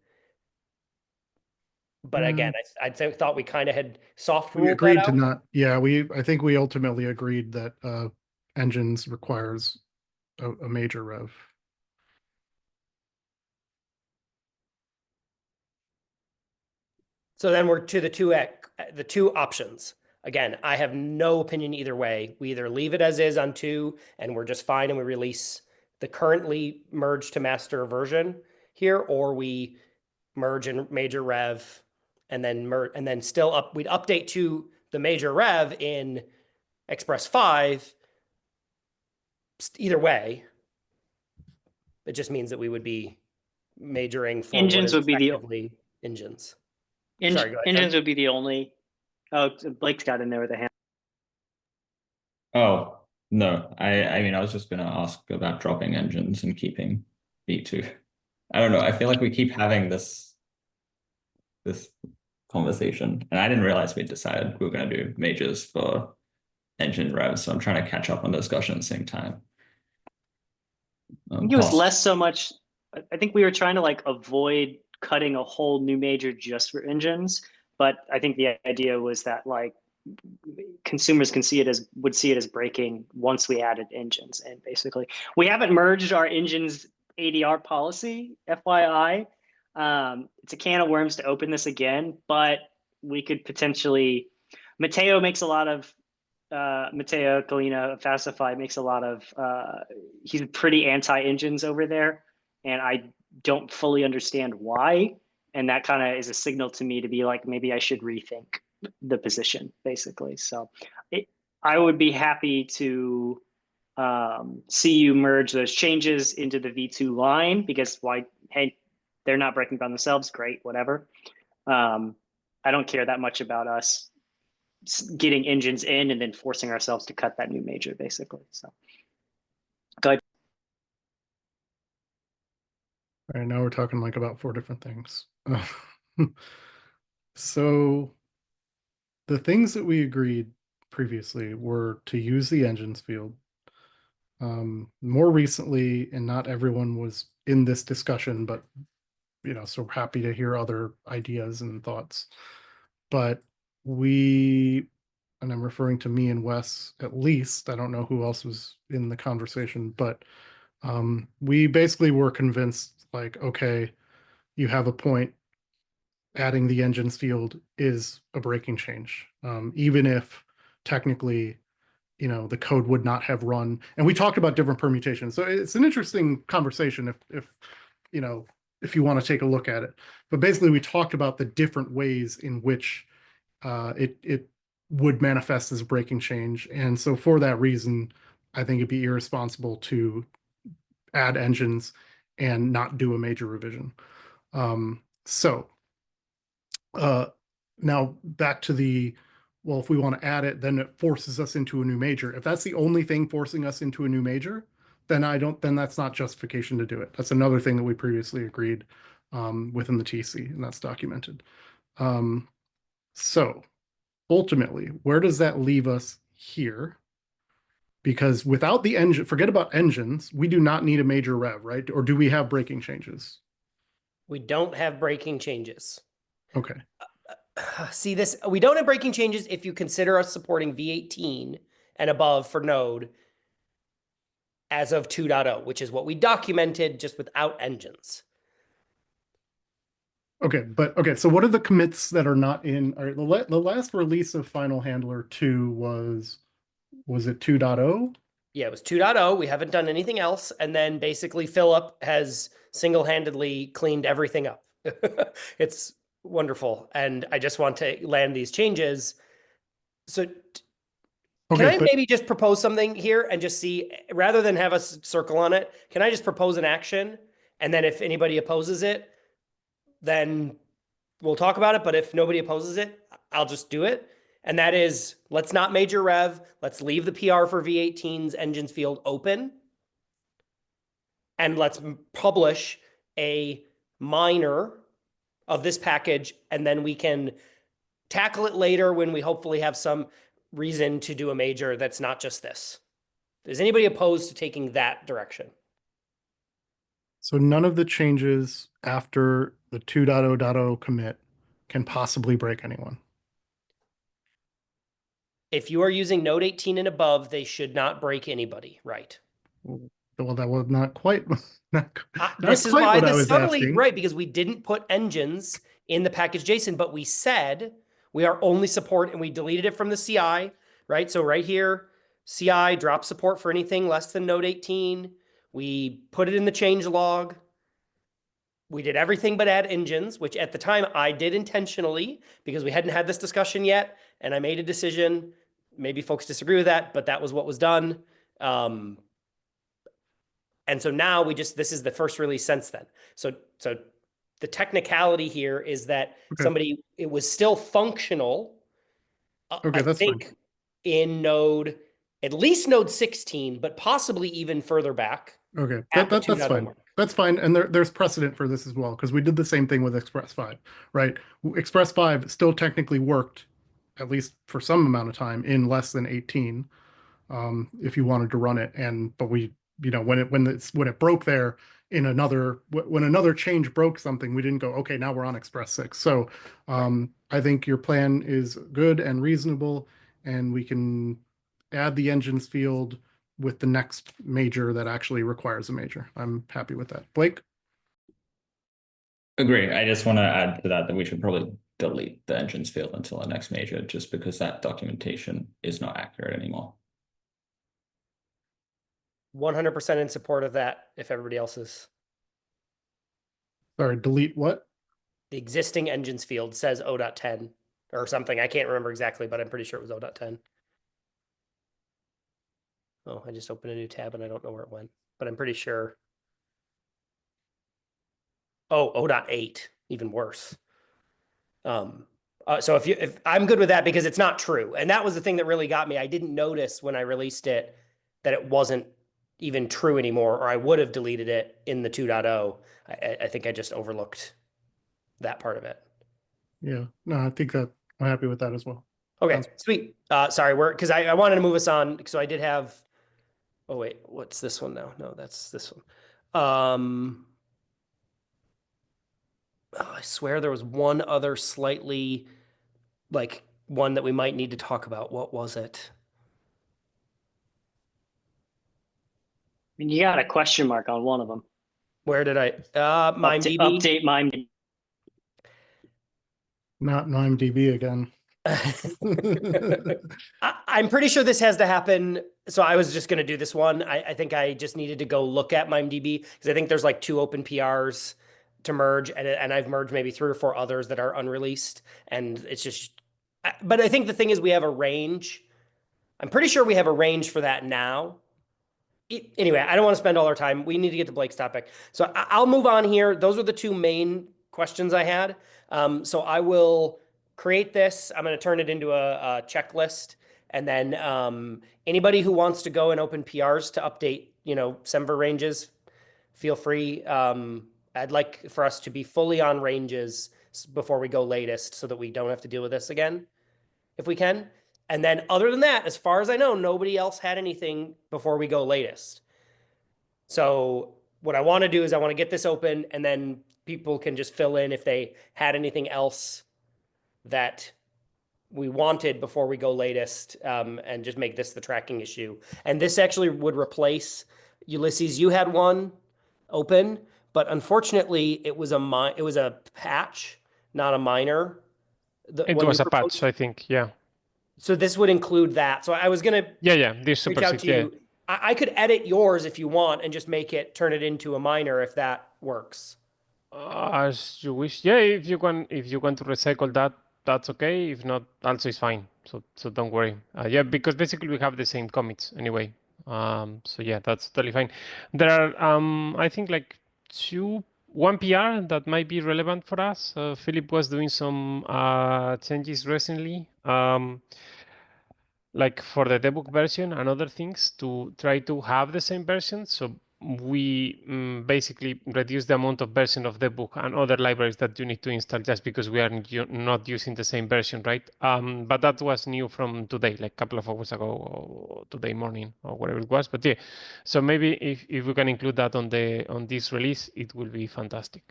Speaker 7: But again, I thought we kind of had soft
Speaker 6: We
Speaker 7: ruled
Speaker 6: agreed
Speaker 7: that
Speaker 6: to
Speaker 7: out.
Speaker 6: not, yeah, I think we ultimately agreed that engines requires a major rev.
Speaker 7: So then we're to the two options. Again, I have no opinion either way. We either leave it as is on 2 and we're just fine and we release the currently merged to master version here, or we merge in major rev and then we'd update to the major rev in Express 5. Either way, it just means that we would be majoring for what is effectively engines. Sorry, go ahead,
Speaker 4: Engines would be the only. Oh, Blake's got in there with a hand.
Speaker 5: Oh, no. I mean, I was just going to ask about dropping engines and keeping V2. I don't know. I feel like we keep having this conversation, and I didn't realize we decided we were going to do majors for engine revs, so I'm trying to catch up on the discussion at the same time.
Speaker 4: I think it was less so much. I think we were trying to avoid cutting a whole new major just for engines, but I think the idea was that consumers would see it as breaking once we added engines. And basically, we haven't merged our engines ADR policy, FYI. It's a can of worms to open this again, but we could potentially. Matteo Colina Fastify makes a lot of. He's pretty anti-engines over there, and I don't fully understand why. And that kind of is a signal to me to be like, maybe I should rethink the position, basically. So I would be happy to see you merge those changes into the V2 line, because hey, they're not breaking down themselves. Great, whatever. I don't care that much about us getting engines in and then forcing ourselves to cut that new major, basically. So go ahead.
Speaker 6: All right, now we're talking about 4 different things. So the things that we agreed previously were to use the engines field. More recently, and not everyone was in this discussion, but so happy to hear other ideas and thoughts. But we, and I'm referring to me and Wes at least, I don't know who else was in the conversation, but we basically were convinced, like, okay, you have a point. Adding the engines field is a breaking change, even if technically, the code would not have run. And we talked about different permutations, so it's an interesting conversation if you want to take a look at it. But basically, we talked about the different ways in which it would manifest as a breaking change, and so for that reason, I think it'd be irresponsible to add engines and not do a major revision. So now back to well, if we want to add it, then it forces us into a new major. If that's the only thing forcing us into a new major, then that's not justification to do it. That's another thing that we previously agreed within the TC, and that's documented. So ultimately, where does that leave us here? Because without the engine, forget about engines, we do not need a major rev, right? Or do we have breaking changes?
Speaker 7: We don't have breaking changes.
Speaker 6: Okay.
Speaker 7: See this, we don't have breaking changes if you consider us supporting V18 and above for Node as of 2.0, which is what we documented just without engines.
Speaker 6: Okay, so what are the commits that are not in? All right, the last release of Final Handler 2 was it 2.0?
Speaker 7: Yeah, it was 2.0. We haven't done anything else. And then basically Philip has single-handedly cleaned everything up. It's wonderful. And I just want to land these changes. So can I maybe just propose something here and just see, rather than have us circle on it, can I just propose an action? And then if anybody opposes it, then we'll talk about it. But if nobody opposes it, I'll just do it. And that is, let's not major rev. Let's leave the PR for V18's engines field open. And let's publish a minor of this package. And then we can tackle it later when we hopefully have some reason to do a major that's not just this. Is anybody opposed to taking that direction?
Speaker 6: So none of the changes after the 2.0.0 commit can possibly break anyone.
Speaker 7: If you are using Node 18 and above, they should not break anybody, right?
Speaker 6: Well, that was not quite
Speaker 7: this is
Speaker 6: quite
Speaker 7: why
Speaker 6: what I
Speaker 7: the
Speaker 6: was
Speaker 7: subtly
Speaker 6: asking.
Speaker 7: right, because we didn't put engines in the package JSON, but we said we are only support, and we deleted it from the CI, right? So right here, CI drop support for anything less than Node 18. We put it in the change log. We did everything but add engines, which at the time I did intentionally because we hadn't had this discussion yet, and I made a decision. Maybe folks disagree with that, but that was what was done. And so now this is the first release since then. So the technicality here is that it was still functional.
Speaker 6: Okay, that's fine.
Speaker 7: In at least Node 16, but possibly even further back.
Speaker 6: Okay, that's fine. That's fine. And there's precedent for this as well, because we did the same thing with Express 5, right? Express 5 still technically worked, at least for some amount of time, in less than 18, if you wanted to run it. But we, when it broke there when another change broke something, we didn't go, okay, now we're on Express 6. So I think your plan is good and reasonable, and we can add the engines field with the next major that actually requires a major. I'm happy with that. Blake?
Speaker 5: Agree. I just want to add to that we should probably delete the engines field until the next major, just because that documentation is not accurate anymore.
Speaker 7: 100% in support of that, if everybody else is.
Speaker 6: Sorry, delete what?
Speaker 7: The existing engines field says 0.10 or something. I can't remember exactly, but I'm pretty sure it was 0.10. Oh, I just opened a new tab and I don't know where it went, but I'm pretty sure. Oh, 0.8, even worse. So if I'm good with that, because it's not true. And that was the thing that really got me. I didn't notice when I released it that it wasn't even true anymore, or I would have deleted it in the 2.0. I think I just overlooked that part of it.
Speaker 6: Yeah, no, I think that I'm happy with that as well.
Speaker 7: Okay, sweet. Sorry, because I wanted to move us on. So I did have, oh wait, what's this one now? No, that's this one. Oh, I swear there was one other slightly like one that we might need to talk about. What was it?
Speaker 4: I mean, you got a question mark on one of them.
Speaker 7: Where did I MimeDB?
Speaker 4: Update MIME.
Speaker 6: Not MIMEDB again.
Speaker 7: I'm pretty sure this has to happen. So I was just going to do this one. I think I just needed to go look at MimeDB because I think there's like 2 open PRs to merge, and I've merged maybe 3 or 4 others that are unreleased. And it's just, but I think the thing is we have a range. I'm pretty sure we have a range for that now. Anyway, I don't want to spend all our time. We need to get to Blake's topic. So I'll move on here. Those are the 2 main questions I had. So I will create this. I'm going to turn it into a checklist. And then anybody who wants to go and open PRs to update, Semver ranges, feel free. I'd like for us to be fully on ranges before we go latest so that we don't have to deal with this again, if we can. And then other than that, as far as I know, nobody else had anything before we go latest. So what I want to do is I want to get this open, and then people can just fill in if they had anything else that we wanted before we go latest, and just make this the tracking issue. And this actually would replace Ulysses. You had one open, but unfortunately it was a patch, not a minor.
Speaker 2: It was a patch, I think. Yeah.
Speaker 7: So this would include that. So I was gonna
Speaker 2: Yeah. This
Speaker 7: reach
Speaker 2: super
Speaker 7: out to you. I could edit yours if you want and just turn it into a minor if that works.
Speaker 2: As you wish. Yeah, if you want to recycle that, that's okay. If not, also is fine. So don't worry. Yeah, because basically we have the same commits anyway. So yeah, that's totally fine. There are I think like 1 PR that might be relevant for us. Philip was doing some changes recently. Like for the debug version and other things to try to have the same version. So we basically reduce the amount of version of debug and other libraries that you need to install just because we are not using the same version, right? But that was new from today, like a couple of hours ago, or today morning, or whatever it was. But yeah, so maybe if we can include that on this release, it will be fantastic.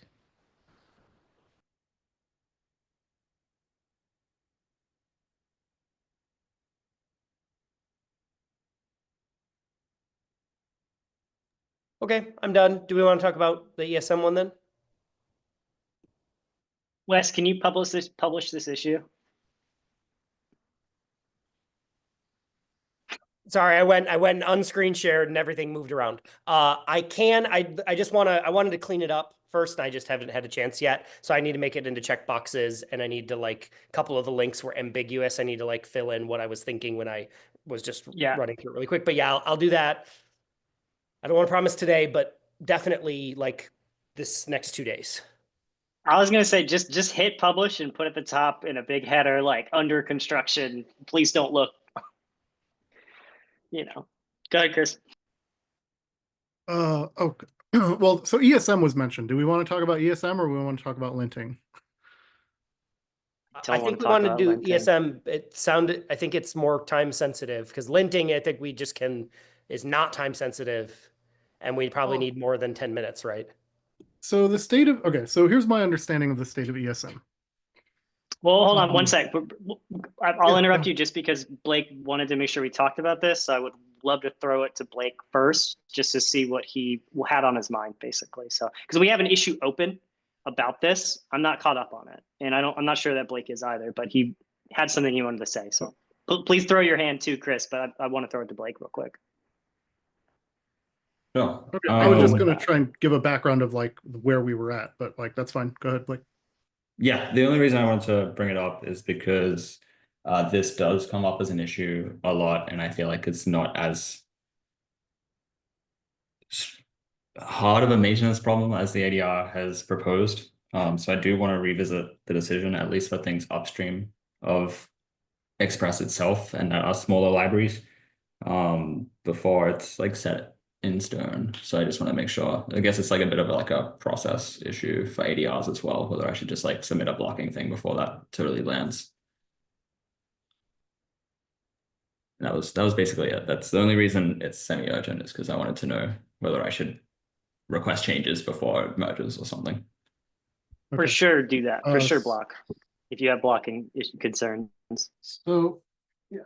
Speaker 7: Okay, I'm done. Do we want to talk about the ESM one then?
Speaker 4: Wes, can you publish this issue?
Speaker 7: Sorry, I went unscreen shared and everything moved around. I wanted to clean it up first, and I just haven't had a chance yet. So I need to make it into checkboxes, and I need to a couple of the links were ambiguous. I need to fill in what I was thinking when I was just running through it really quick. But yeah, I'll do that. I don't want to promise today, but definitely this next 2 days.
Speaker 4: I was gonna say just hit publish and put at the top in a big header under construction. Please don't look. Go ahead, Chris.
Speaker 6: Okay. Well, so ESM was mentioned. Do we want to talk about ESM or we want to talk about linting?
Speaker 7: I think we want to do ESM. I think it's more time sensitive because linting, I think we just is not time sensitive, and we probably need more than 10 minutes, right?
Speaker 6: So so here's my understanding of the state of ESM.
Speaker 4: Well, hold on one sec. I'll interrupt you just because Blake wanted to make sure we talked about this. So I would love to throw it to Blake first, just to see what he had on his mind, basically. So, because we have an issue open about this, I'm not caught up on it, and I'm not sure that Blake is either. But he had something he wanted to say. So, please throw your hand too, Chris. But I want to throw it to Blake real quick.
Speaker 5: Sure.
Speaker 6: Okay, I was just going to try and give a background of where we were at, but that's fine. Go ahead, Blake.
Speaker 5: Yeah, the only reason I wanted to bring it up is because this does come up as an issue a lot, and I feel like it's not as hard of a maintenance problem as the ADR has proposed. So I do want to revisit the decision, at least for things upstream of Express itself and our smaller libraries, before it's set in stone. So I just want to make sure. I guess it's a bit of a process issue for ADRs as well, whether I should just submit a blocking thing before that totally lands. And that was basically it. That's the only reason it's semi-urgent, is because I wanted to know whether I should request changes before it merges or something.
Speaker 4: For sure do that. For sure
Speaker 6: s-
Speaker 4: block if you have blocking concerns.
Speaker 6: So, yeah,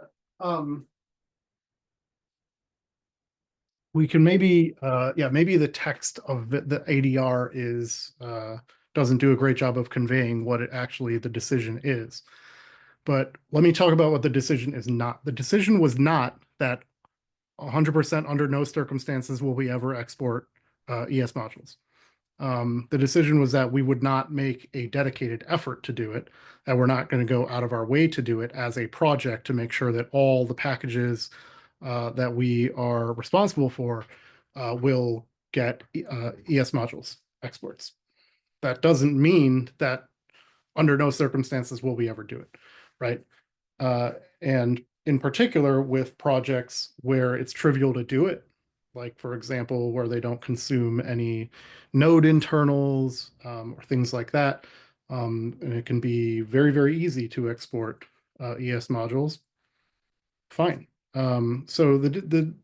Speaker 6: we can maybe, maybe the text of the ADR is doesn't do a great job of conveying what it actually the decision is. But let me talk about what the decision is not. The decision was not that 100% under no circumstances will we ever export ES modules. The decision was that we would not make a dedicated effort to do it, and we're not going to go out of our way to do it as a project to make sure that all the packages that we are responsible for will get ES modules exports. That doesn't mean that under no circumstances will we ever do it, right? And in particular with projects where it's trivial to do it, like for example, where they don't consume any node internals or things like that. And it can be very, very easy to export ES modules. Fine. So the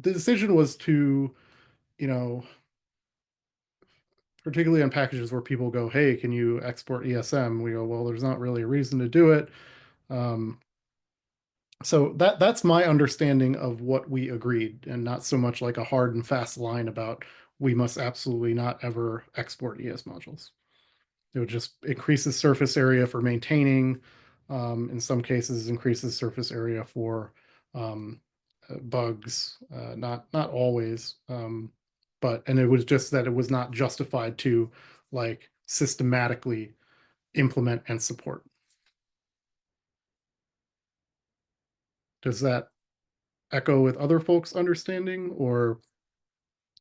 Speaker 6: decision was to, you know, particularly on packages where people go, hey, can you export ESM? We go, well, there's not really a reason to do it. So that's my understanding of what we agreed, and not so much like a hard and fast line about we must absolutely not ever export ES modules. It would just increases surface area for maintaining, in some cases increases surface area for bugs, not always, and it was just that it was not justified to like systematically implement and support. Does that echo with other folks' understanding, or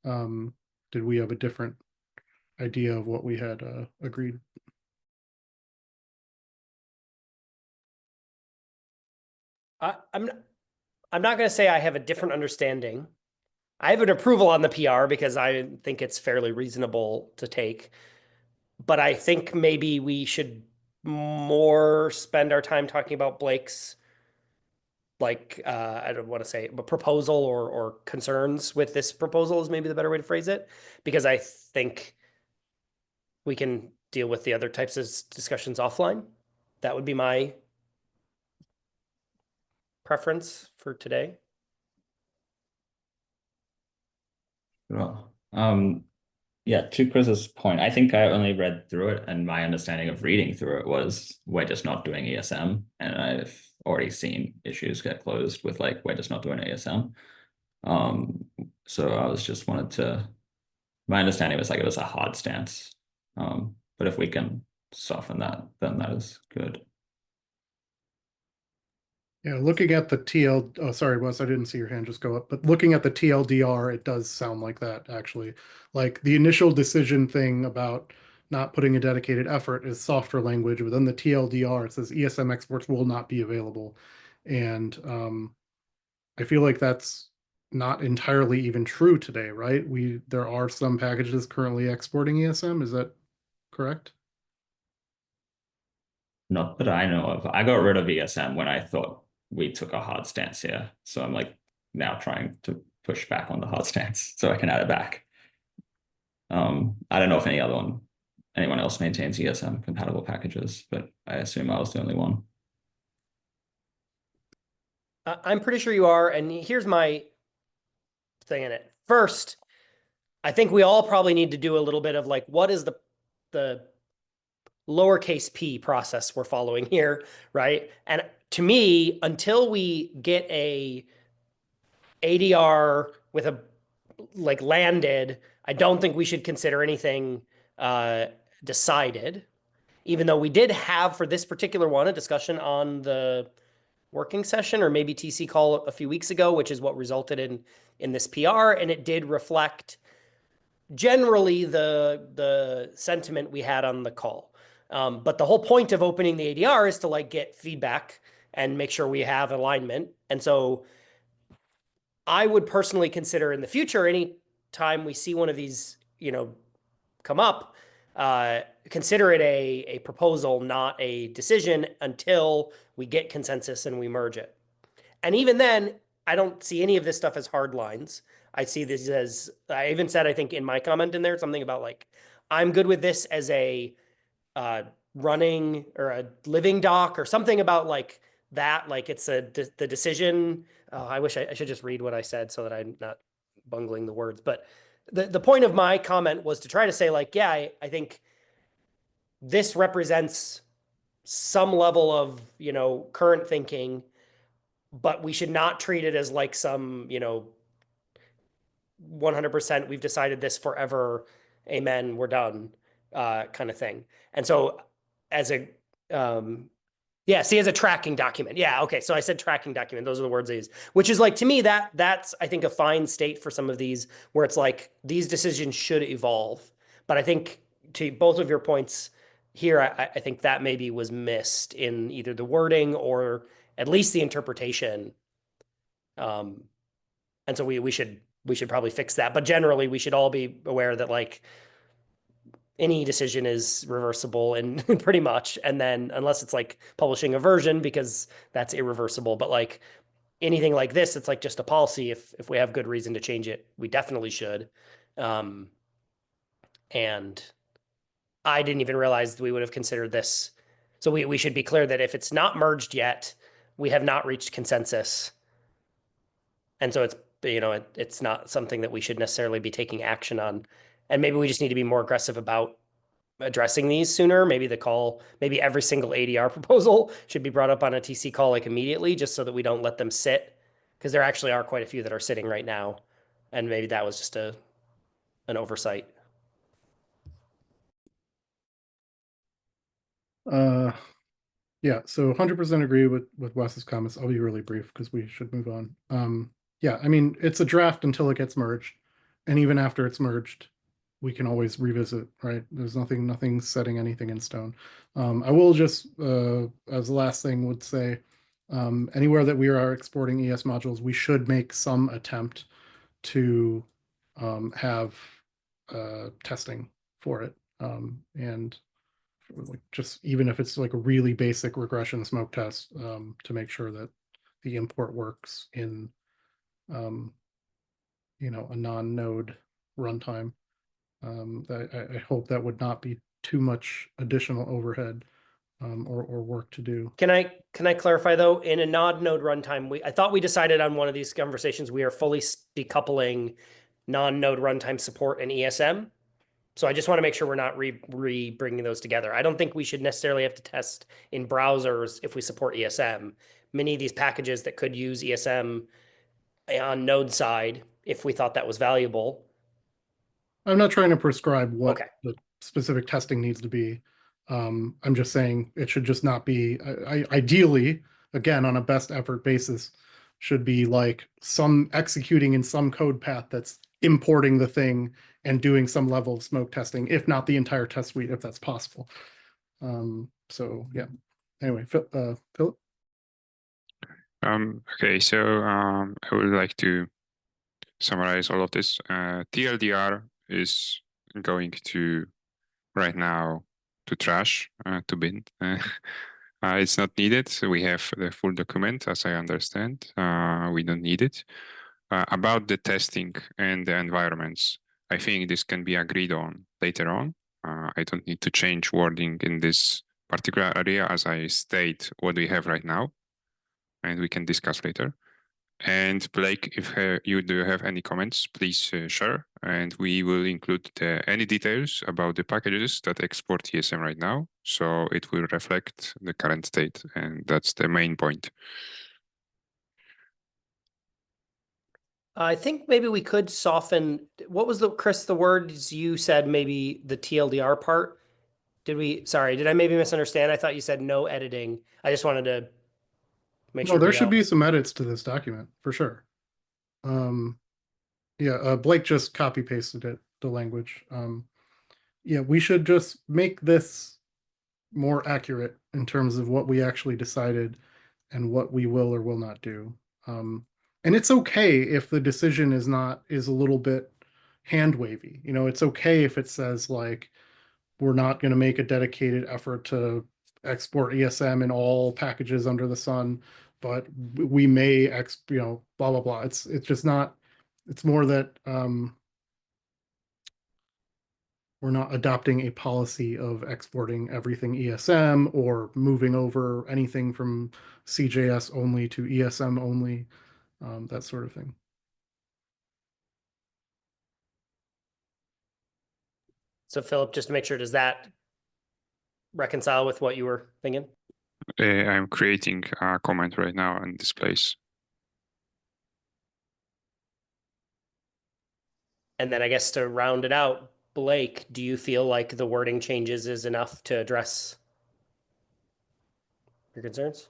Speaker 6: did we have a different idea of what we had agreed?
Speaker 7: I'm not going to say I have a different understanding. I have an approval on the PR because I think it's fairly reasonable to take. But I think maybe we should more spend our time talking about Blake's, like, I don't want to say a proposal or concerns with this proposal is maybe the better way to phrase it, because I think we can deal with the other types of discussions offline. That would be my preference for today.
Speaker 5: Well, yeah, to Chris's point, I think I only read through it, and my understanding of reading through it was we're just not doing ESM, and I've already seen issues get closed with like we're just not doing ESM. So I was just wanted to. My understanding was like it was a hard stance, but if we can soften that, then that is good.
Speaker 6: Yeah, looking at the TL, oh, sorry, Wes, I didn't see your hand just go up, but looking at the TLDR, it does sound like that actually. Like the initial decision thing about not putting a dedicated effort is softer language. Within the TLDR, it says ESM exports will not be available. And I feel like that's not entirely even true today, right? There are some packages currently exporting ESM. Is that correct?
Speaker 5: Not that I know of. I got rid of ESM when I thought we took a hard stance here. So I'm like now trying to push back on the hard stance so I can add it back. I don't know if anyone else maintains ESM compatible packages, but I assume I was the only one.
Speaker 7: I'm pretty sure you are. And here's my thing in it. First, I think we all probably need to do a little bit of like, what is the lowercase p process we're following here, right? And to me, until we get a ADR with a like landed, I don't think we should consider anything decided. Even though we did have for this particular one a discussion on the working session or maybe TC call a few weeks ago, which is what resulted in this PR, and it did reflect generally the sentiment we had on the call. But the whole point of opening the ADR is to like get feedback and make sure we have alignment. And so I would personally consider in the future, any time we see one of these, come up, consider it a proposal, not a decision until we get consensus and we merge it. And even then, I don't see any of this stuff as hard lines. I see this as, I even said, I think in my comment in there, something about like, I'm good with this as a running or a living doc or something about like that, like it's the decision. I wish I should just read what I said so that I'm not bungling the words. But the point of my comment was to try to say like, yeah, I think this represents some level of, current thinking, but we should not treat it as like some, 100% we've decided this forever, amen, we're done, kind of thing. And so as a as a tracking document. Yeah, okay. So I said tracking document. Those are the words I use. Which is like, to me, that's I think a fine state for some of these, where it's like these decisions should evolve. But I think to both of your points here, I think that maybe was missed in either the wording or at least the interpretation. And so we should probably fix that. But generally, we should all be aware that like any decision is reversible and pretty much. And then unless it's like publishing a version, because that's irreversible, but like anything like this, it's like just a policy. If we have good reason to change it, we definitely should. And I didn't even realize we would have considered this. So we should be clear that if it's not merged yet, we have not reached consensus. And so it's, it's not something that we should necessarily be taking action on. And maybe we just need to be more aggressive about addressing these sooner. Maybe every single ADR proposal should be brought up on a TC call like immediately, just so that we don't let them sit, because there actually are quite a few that are sitting right now. And maybe that was just an oversight.
Speaker 6: Yeah, so 100% agree with Wes's comments. I'll be really brief because we should move on. Yeah, I mean, it's a draft until it gets merged, and even after it's merged, we can always revisit, right? There's nothing setting anything in stone. I will just, as the last thing, would say, anywhere that we are exporting ES modules, we should make some attempt to have testing for it, and like just even if it's like a really basic regression smoke test, to make sure that the import works in a non-node runtime. I hope that would not be too much additional overhead, or work to do.
Speaker 7: Can I clarify though? In a non-node runtime, I thought we decided on one of these conversations we are fully decoupling non-node runtime support and ESM. So I just want to make sure we're not bringing those together. I don't think we should necessarily have to test in browsers if we support ESM. Many of these packages that could use ESM on node side, if we thought that was valuable.
Speaker 6: I'm not trying to prescribe what
Speaker 7: Okay.
Speaker 6: the specific testing needs to be. I'm just saying it should just not be, ideally, again, on a best effort basis, should be like some executing in some code path that's importing the thing and doing some level of smoke testing, if not the entire test suite, if that's possible. So yeah. Anyway, Philip.
Speaker 8: Okay, so I would like to summarize all of this. TLDR is going to right now to trash, to bin. It's not needed. So we have the full document, as I understand. We don't need it. About the testing and the environments, I think this can be agreed on later on. I don't need to change wording in this particular area, as I state what we have right now, and we can discuss later. And Blake, if you do have any comments, please share, and we will include any details about the packages that export ESM right now, so it will reflect the current state, and that's the main point.
Speaker 7: I think maybe we could soften. What was Chris, the words you said, maybe the TLDR part? Sorry, did I maybe misunderstand? I thought you said no editing. I just wanted to make sure.
Speaker 6: No, there should be some edits to this document for sure. Yeah, Blake just copy pasted it, the language. Yeah, we should just make this more accurate in terms of what we actually decided and what we will or will not do. And it's okay if the decision is a little bit hand wavy. It's okay if it says like, we're not going to make a dedicated effort to export ESM in all packages under the sun, but we may blah blah blah. It's just not. It's more that we're not adopting a policy of exporting everything ESM or moving over anything from CJS only to ESM only, that sort of thing.
Speaker 7: So Philip, just to make sure, does that reconcile with what you were thinking?
Speaker 8: I'm creating a comment right now in this place.
Speaker 7: And then I guess to round it out, Blake, do you feel like the wording changes is enough to address your concerns?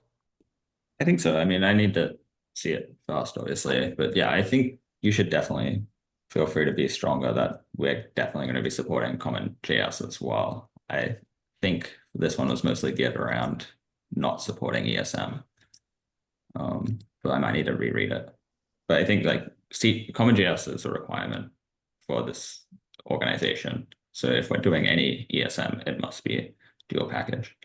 Speaker 5: I think so. I mean, I need to see it first, obviously, but yeah, I think you should definitely feel free to be stronger that we're definitely going to be supporting Common JS as well. I think this one was mostly geared around not supporting ESM. But I might need to reread it. But I think like Common JS is a requirement for this organization. So if we're doing any ESM, it must be dual package.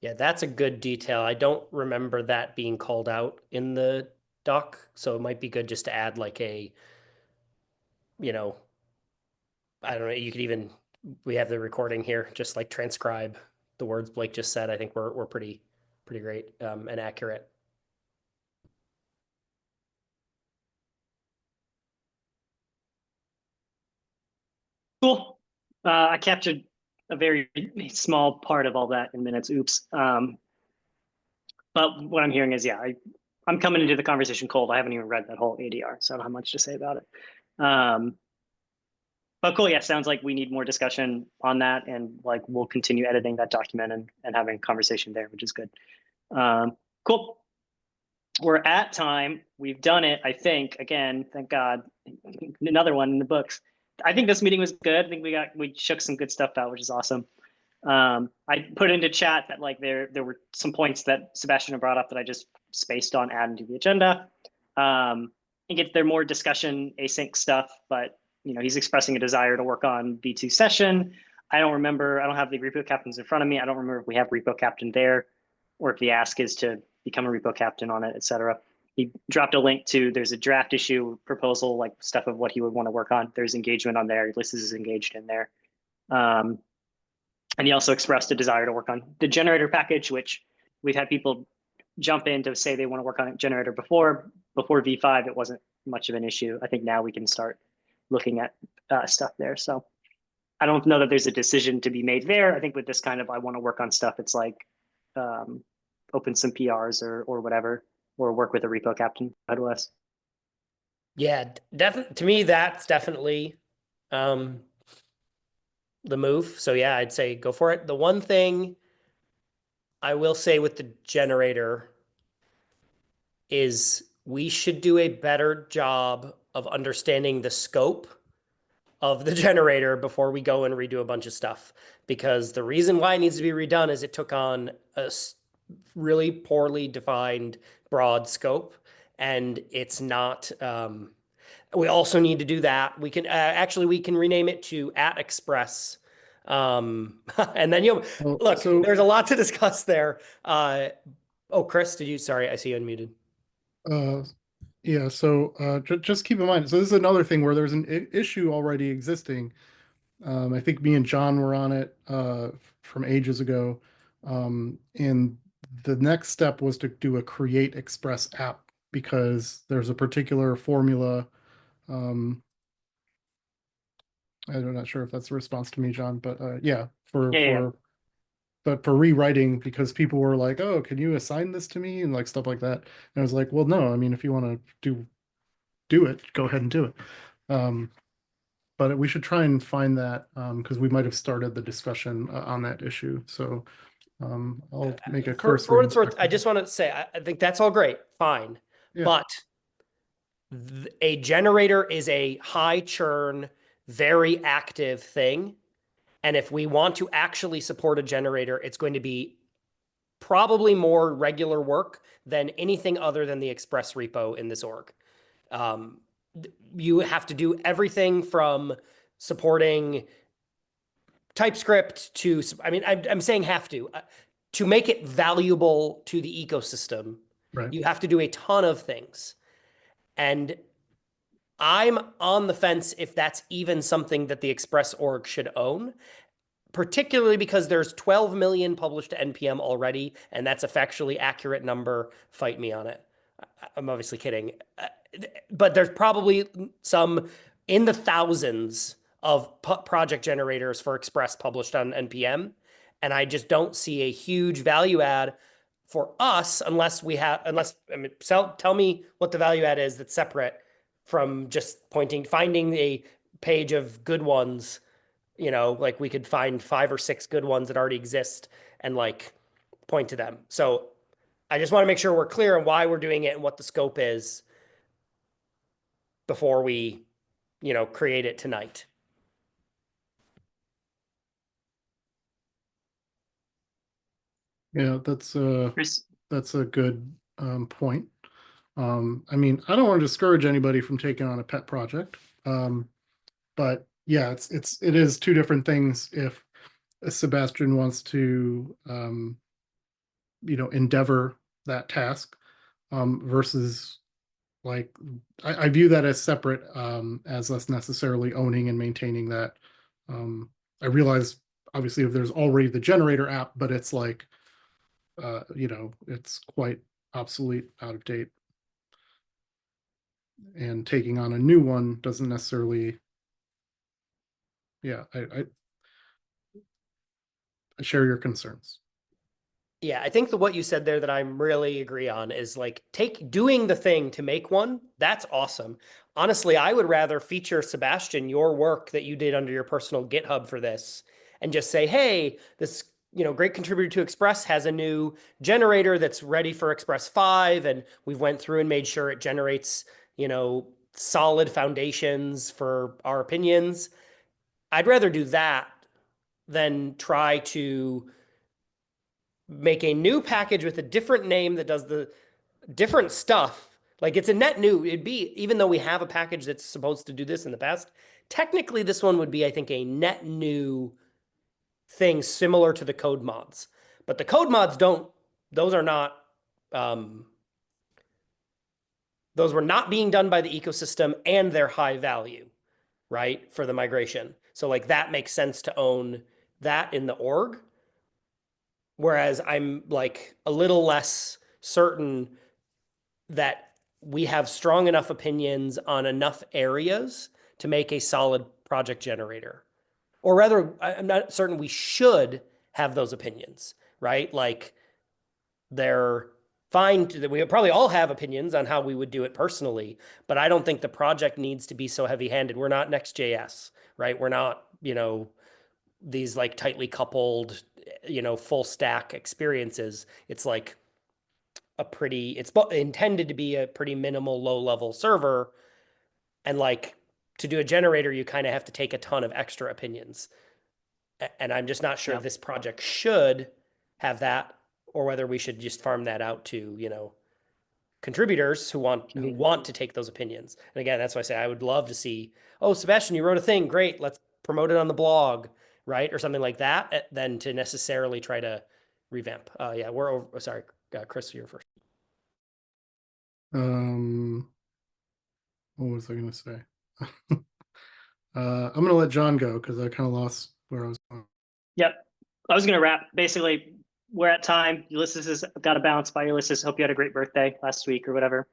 Speaker 7: Yeah, that's a good detail. I don't remember that being called out in the doc, so it might be good just to add like a, you know, I don't know, you could even, we have the recording here, just like transcribe the words Blake just said. I think we're pretty great and accurate.
Speaker 4: Cool. I captured a very small part of all that in minutes. Oops. But what I'm hearing is, yeah, I'm coming into the conversation cold. I haven't even read that whole ADR, so I don't have much to say about it. But cool, yeah, sounds like we need more discussion on that, and like we'll continue editing that document and having a conversation there, which is good. Cool. We're at time. We've done it, I think. Again, thank God. Another one in the books. I think this meeting was good. I think we shook some good stuff out, which is awesome. I put into chat that like there were some points that Sebastian had brought up that I just spaced on adding to the agenda. I think they're more discussion async stuff, but you know, he's expressing a desire to work on V2 session. I don't have the repo captains in front of me. I don't remember if we have repo captain there or if the ask is to become a repo captain on it, etc. He dropped a link to, there's a draft issue proposal, like stuff of what he would want to work on. There's engagement on there. Ulysses is engaged in there. And he also expressed a desire to work on the generator package, which we've had people jump in to say they want to work on a generator before V5. It wasn't much of an issue. I think now we can start looking at stuff there. So I don't know that there's a decision to be made there. I think with this kind of, I want to work on stuff, it's like open some PRs or whatever, or work with a repo captain. How do us?
Speaker 7: Yeah, definitely. To me, that's definitely the move. So yeah, I'd say go for it. The one thing I will say with the generator is we should do a better job of understanding the scope of the generator before we go and redo a bunch of stuff. Because the reason why it needs to be redone is it took on a really poorly defined broad scope, and it's not. We also need to do that. We can actually we can rename it to @Express, and then look.
Speaker 6: So,
Speaker 7: there's a lot to discuss there. Oh, Chris, did you? Sorry, I see you unmuted.
Speaker 6: Yeah, so just keep in mind. So this is another thing where there's an issue already existing. I think me and John were on it from ages ago, and the next step was to do a create Express app because there's a particular formula. I'm not sure if that's a response to me, John, but yeah, for rewriting, because people were like, "Oh, can you assign this to me?" and like stuff like that. And I was like, "Well, no. I mean, if you want to do it, go ahead and do it." But we should try and find that because we might have started the discussion on that issue. So I'll make a cursory.
Speaker 7: For what it's worth, I just want to say I think that's all great, fine,
Speaker 6: Yeah.
Speaker 7: but a generator is a high churn, very active thing. And if we want to actually support a generator, it's going to be probably more regular work than anything other than the Express repo in this org. You have to do everything from supporting TypeScript to, I mean, I'm saying have to make it valuable to the ecosystem.
Speaker 6: Right.
Speaker 7: You have to do a ton of things. And I'm on the fence if that's even something that the Express org should own, particularly because there's 12 million published to NPM already, and that's a factually accurate number. Fight me on it. I'm obviously kidding. But there's probably some in the thousands of project generators for Express published on NPM. And I just don't see a huge value add for us unless I mean, tell me what the value add is that's separate from just finding a page of good ones. Like we could find 5 or 6 good ones that already exist and like point to them. So I just want to make sure we're clear on why we're doing it and what the scope is before we, create it tonight.
Speaker 6: Yeah, that's a
Speaker 4: Chris,
Speaker 6: good point. I mean, I don't want to discourage anybody from taking on a pet project. But yeah, it is two different things if Sebastian wants to endeavor that task versus like I view that as separate as us necessarily owning and maintaining that. I realize obviously if there's already the generator app, but it's like it's quite obsolete, out of date. And taking on a new one doesn't necessarily, yeah, I share your concerns.
Speaker 7: Yeah, I think what you said there that I'm really agree on is like doing the thing to make one. That's awesome. Honestly, I would rather feature Sebastian, your work that you did under your personal GitHub for this, and just say, hey, this great contributor to Express has a new generator that's ready for Express 5, and we've went through and made sure it generates solid foundations for our opinions. I'd rather do that than try to make a new package with a different name that does the different stuff. Like it's a net new, it'd be, even though we have a package that's supposed to do this in the past, technically this one would be, I think, a net new thing similar to the code mods. But the code mods those are not, those were not being done by the ecosystem and they're high value, right? For the migration. So like that makes sense to own that in the org. Whereas I'm like a little less certain that we have strong enough opinions on enough areas to make a solid project generator. Or rather, I'm not certain we should have those opinions, right? Like they're fine. We probably all have opinions on how we would do it personally, but I don't think the project needs to be so heavy-handed. We're not Next.js, right? We're not, these like tightly coupled, full stack experiences. It's like it's intended to be a pretty minimal low level server. And like to do a generator, you kind of have to take a ton of extra opinions. And I'm just not sure this project should have that, or whether we should just farm that out to, contributors who want to take those opinions. And again, that's why I say I would love to see, oh, Sebastian, you wrote a thing. Great. Let's promote it on the blog, right? Or something like that, than to necessarily try to revamp. Yeah, we're over. Sorry, Chris, you're first.
Speaker 6: What was I going to say? I'm going to let John go because I kind of lost where I was going.
Speaker 4: Yep. I was going to wrap. Basically, we're at time. Ulysses has got to bounce. Bye, Ulysses. Hope you had a great birthday last week or whatever.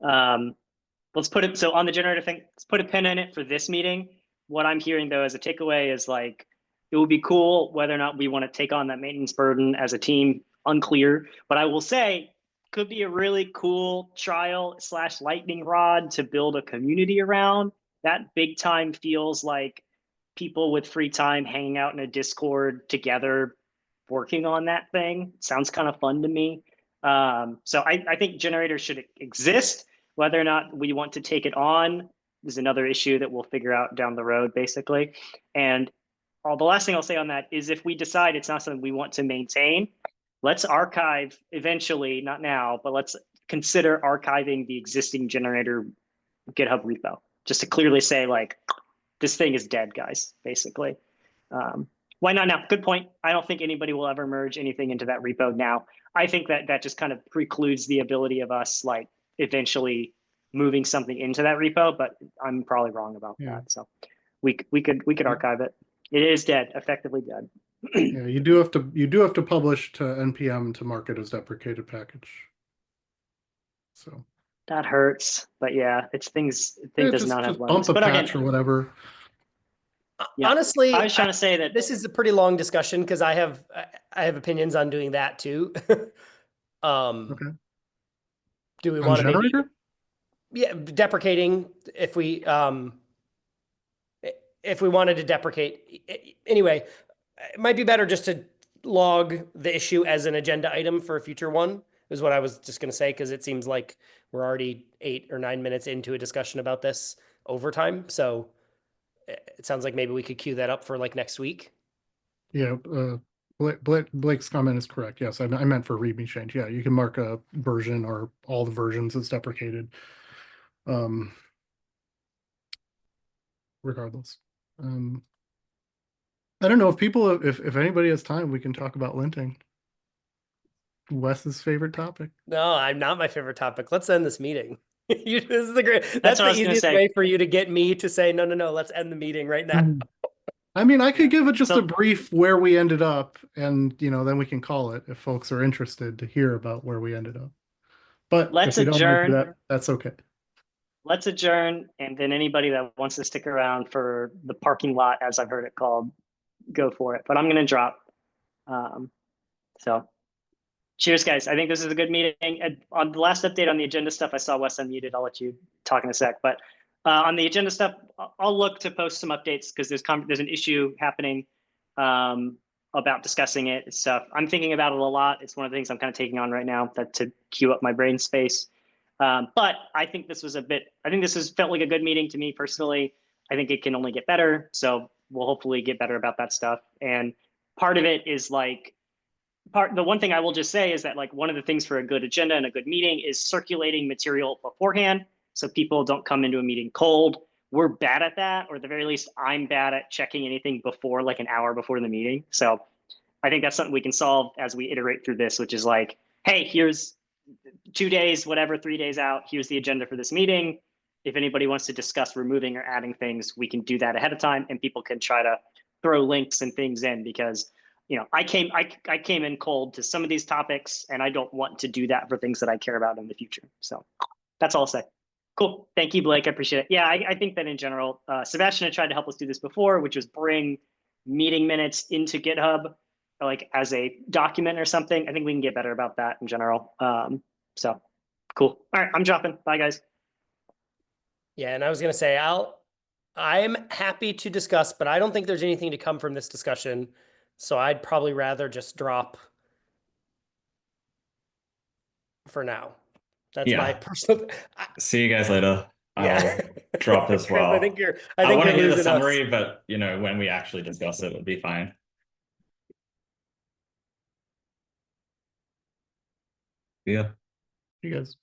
Speaker 4: Let's put it, so on the generator thing, let's put a pin in it for this meeting. What I'm hearing though as a takeaway is like, it would be cool whether or not we want to take on that maintenance burden as a team, unclear. But I will say, could be a really cool trial / lightning rod to build a community around. That big time feels like people with free time hanging out in a Discord together, working on that thing. Sounds kind of fun to me. So I think generators should exist. Whether or not we want to take it on is another issue that we'll figure out down the road, basically. And the last thing I'll say on that is if we decide it's not something we want to maintain, let's archive eventually, not now, but let's consider archiving the existing generator GitHub repo, just to clearly say like, this thing is dead, guys, basically. Why not now? Good point. I don't think anybody will ever merge anything into that repo now. I think that just kind of precludes the ability of us like eventually moving something into that repo, but I'm probably wrong about that. So we could archive it. It is dead, effectively dead.
Speaker 6: Yeah, you do have to publish to npm to mark it as deprecated package. So
Speaker 4: that hurts, but yeah, thing does not have
Speaker 6: bump
Speaker 4: limits.
Speaker 6: a
Speaker 4: But
Speaker 6: patch
Speaker 4: again,
Speaker 6: or whatever.
Speaker 4: yeah,
Speaker 7: Honestly,
Speaker 4: I was trying to say that
Speaker 7: this is a pretty long discussion because I have opinions on doing that too.
Speaker 6: Okay.
Speaker 7: Do we
Speaker 6: On
Speaker 7: want to maybe
Speaker 6: generator?
Speaker 7: deprecating if we wanted to deprecate anyway, it might be better just to log the issue as an agenda item for a future one, is what I was just going to say, because it seems like we're already 8 or 9 minutes into a discussion about this overtime. So it sounds like maybe we could queue that up for like next week.
Speaker 6: Yeah, Blake's comment is correct. Yes, I meant for readme change. Yeah, you can mark a version or all the versions as deprecated. Regardless. I don't know if anybody has time, we can talk about linting. Wes's favorite topic.
Speaker 7: No, I'm not my favorite topic. Let's end this meeting. This is the great.
Speaker 4: That's
Speaker 7: That's
Speaker 4: what I
Speaker 7: the
Speaker 4: was gonna
Speaker 7: easiest
Speaker 4: say.
Speaker 7: way for you to get me to say no. Let's end the meeting right now.
Speaker 6: I mean, I could give it just
Speaker 4: So-
Speaker 6: a brief where we ended up, and then we can call it if folks are interested to hear about where we ended up. But
Speaker 4: Let's
Speaker 6: if we don't want to do
Speaker 4: adjourn.
Speaker 6: that, that's okay.
Speaker 4: Let's adjourn, and then anybody that wants to stick around for the parking lot, as I've heard it called, go for it. But I'm going to drop. So cheers, guys. I think this is a good meeting. And on the last update on the agenda stuff, I saw Wes unmuted. I'll let you talk in a sec. But on the agenda stuff, I'll look to post some updates because there's an issue happening about discussing it and stuff. I'm thinking about it a lot. It's one of the things I'm kind of taking on right now to queue up my brain space. But I think this felt like a good meeting to me personally. I think it can only get better. So we'll hopefully get better about that stuff. And part of it is like, the one thing I will just say is that like one of the things for a good agenda and a good meeting is circulating material beforehand. So people don't come into a meeting cold. We're bad at that, or at the very least, I'm bad at checking anything before like an hour before the meeting. So I think that's something we can solve as we iterate through this, which is like, hey, here's 2 days, whatever, 3 days out, here's the agenda for this meeting. If anybody wants to discuss removing or adding things, we can do that ahead of time, and people can try to throw links and things in, because I came in cold to some of these topics, and I don't want to do that for things that I care about in the future. So that's all I'll say. Cool. Thank you, Blake. I appreciate it. Yeah, I think that in general, Sebastian had tried to help us do this before, which was bring meeting minutes into GitHub, like as a document or something. I think we can get better about that in general. So cool. All right, I'm dropping. Bye, guys.
Speaker 7: Yeah, and I was gonna say I'm happy to discuss, but I don't think there's anything to come from this discussion. So I'd probably rather just drop for now. That's my personal.
Speaker 5: See you guys later.
Speaker 7: Yeah.
Speaker 5: I'll drop as
Speaker 7: Chris,
Speaker 5: well.
Speaker 7: I think
Speaker 5: I want to
Speaker 7: you're
Speaker 5: hear the
Speaker 7: losing us.
Speaker 5: summary, but when we actually discuss it, it'll be fine. Yeah.
Speaker 6: You guys.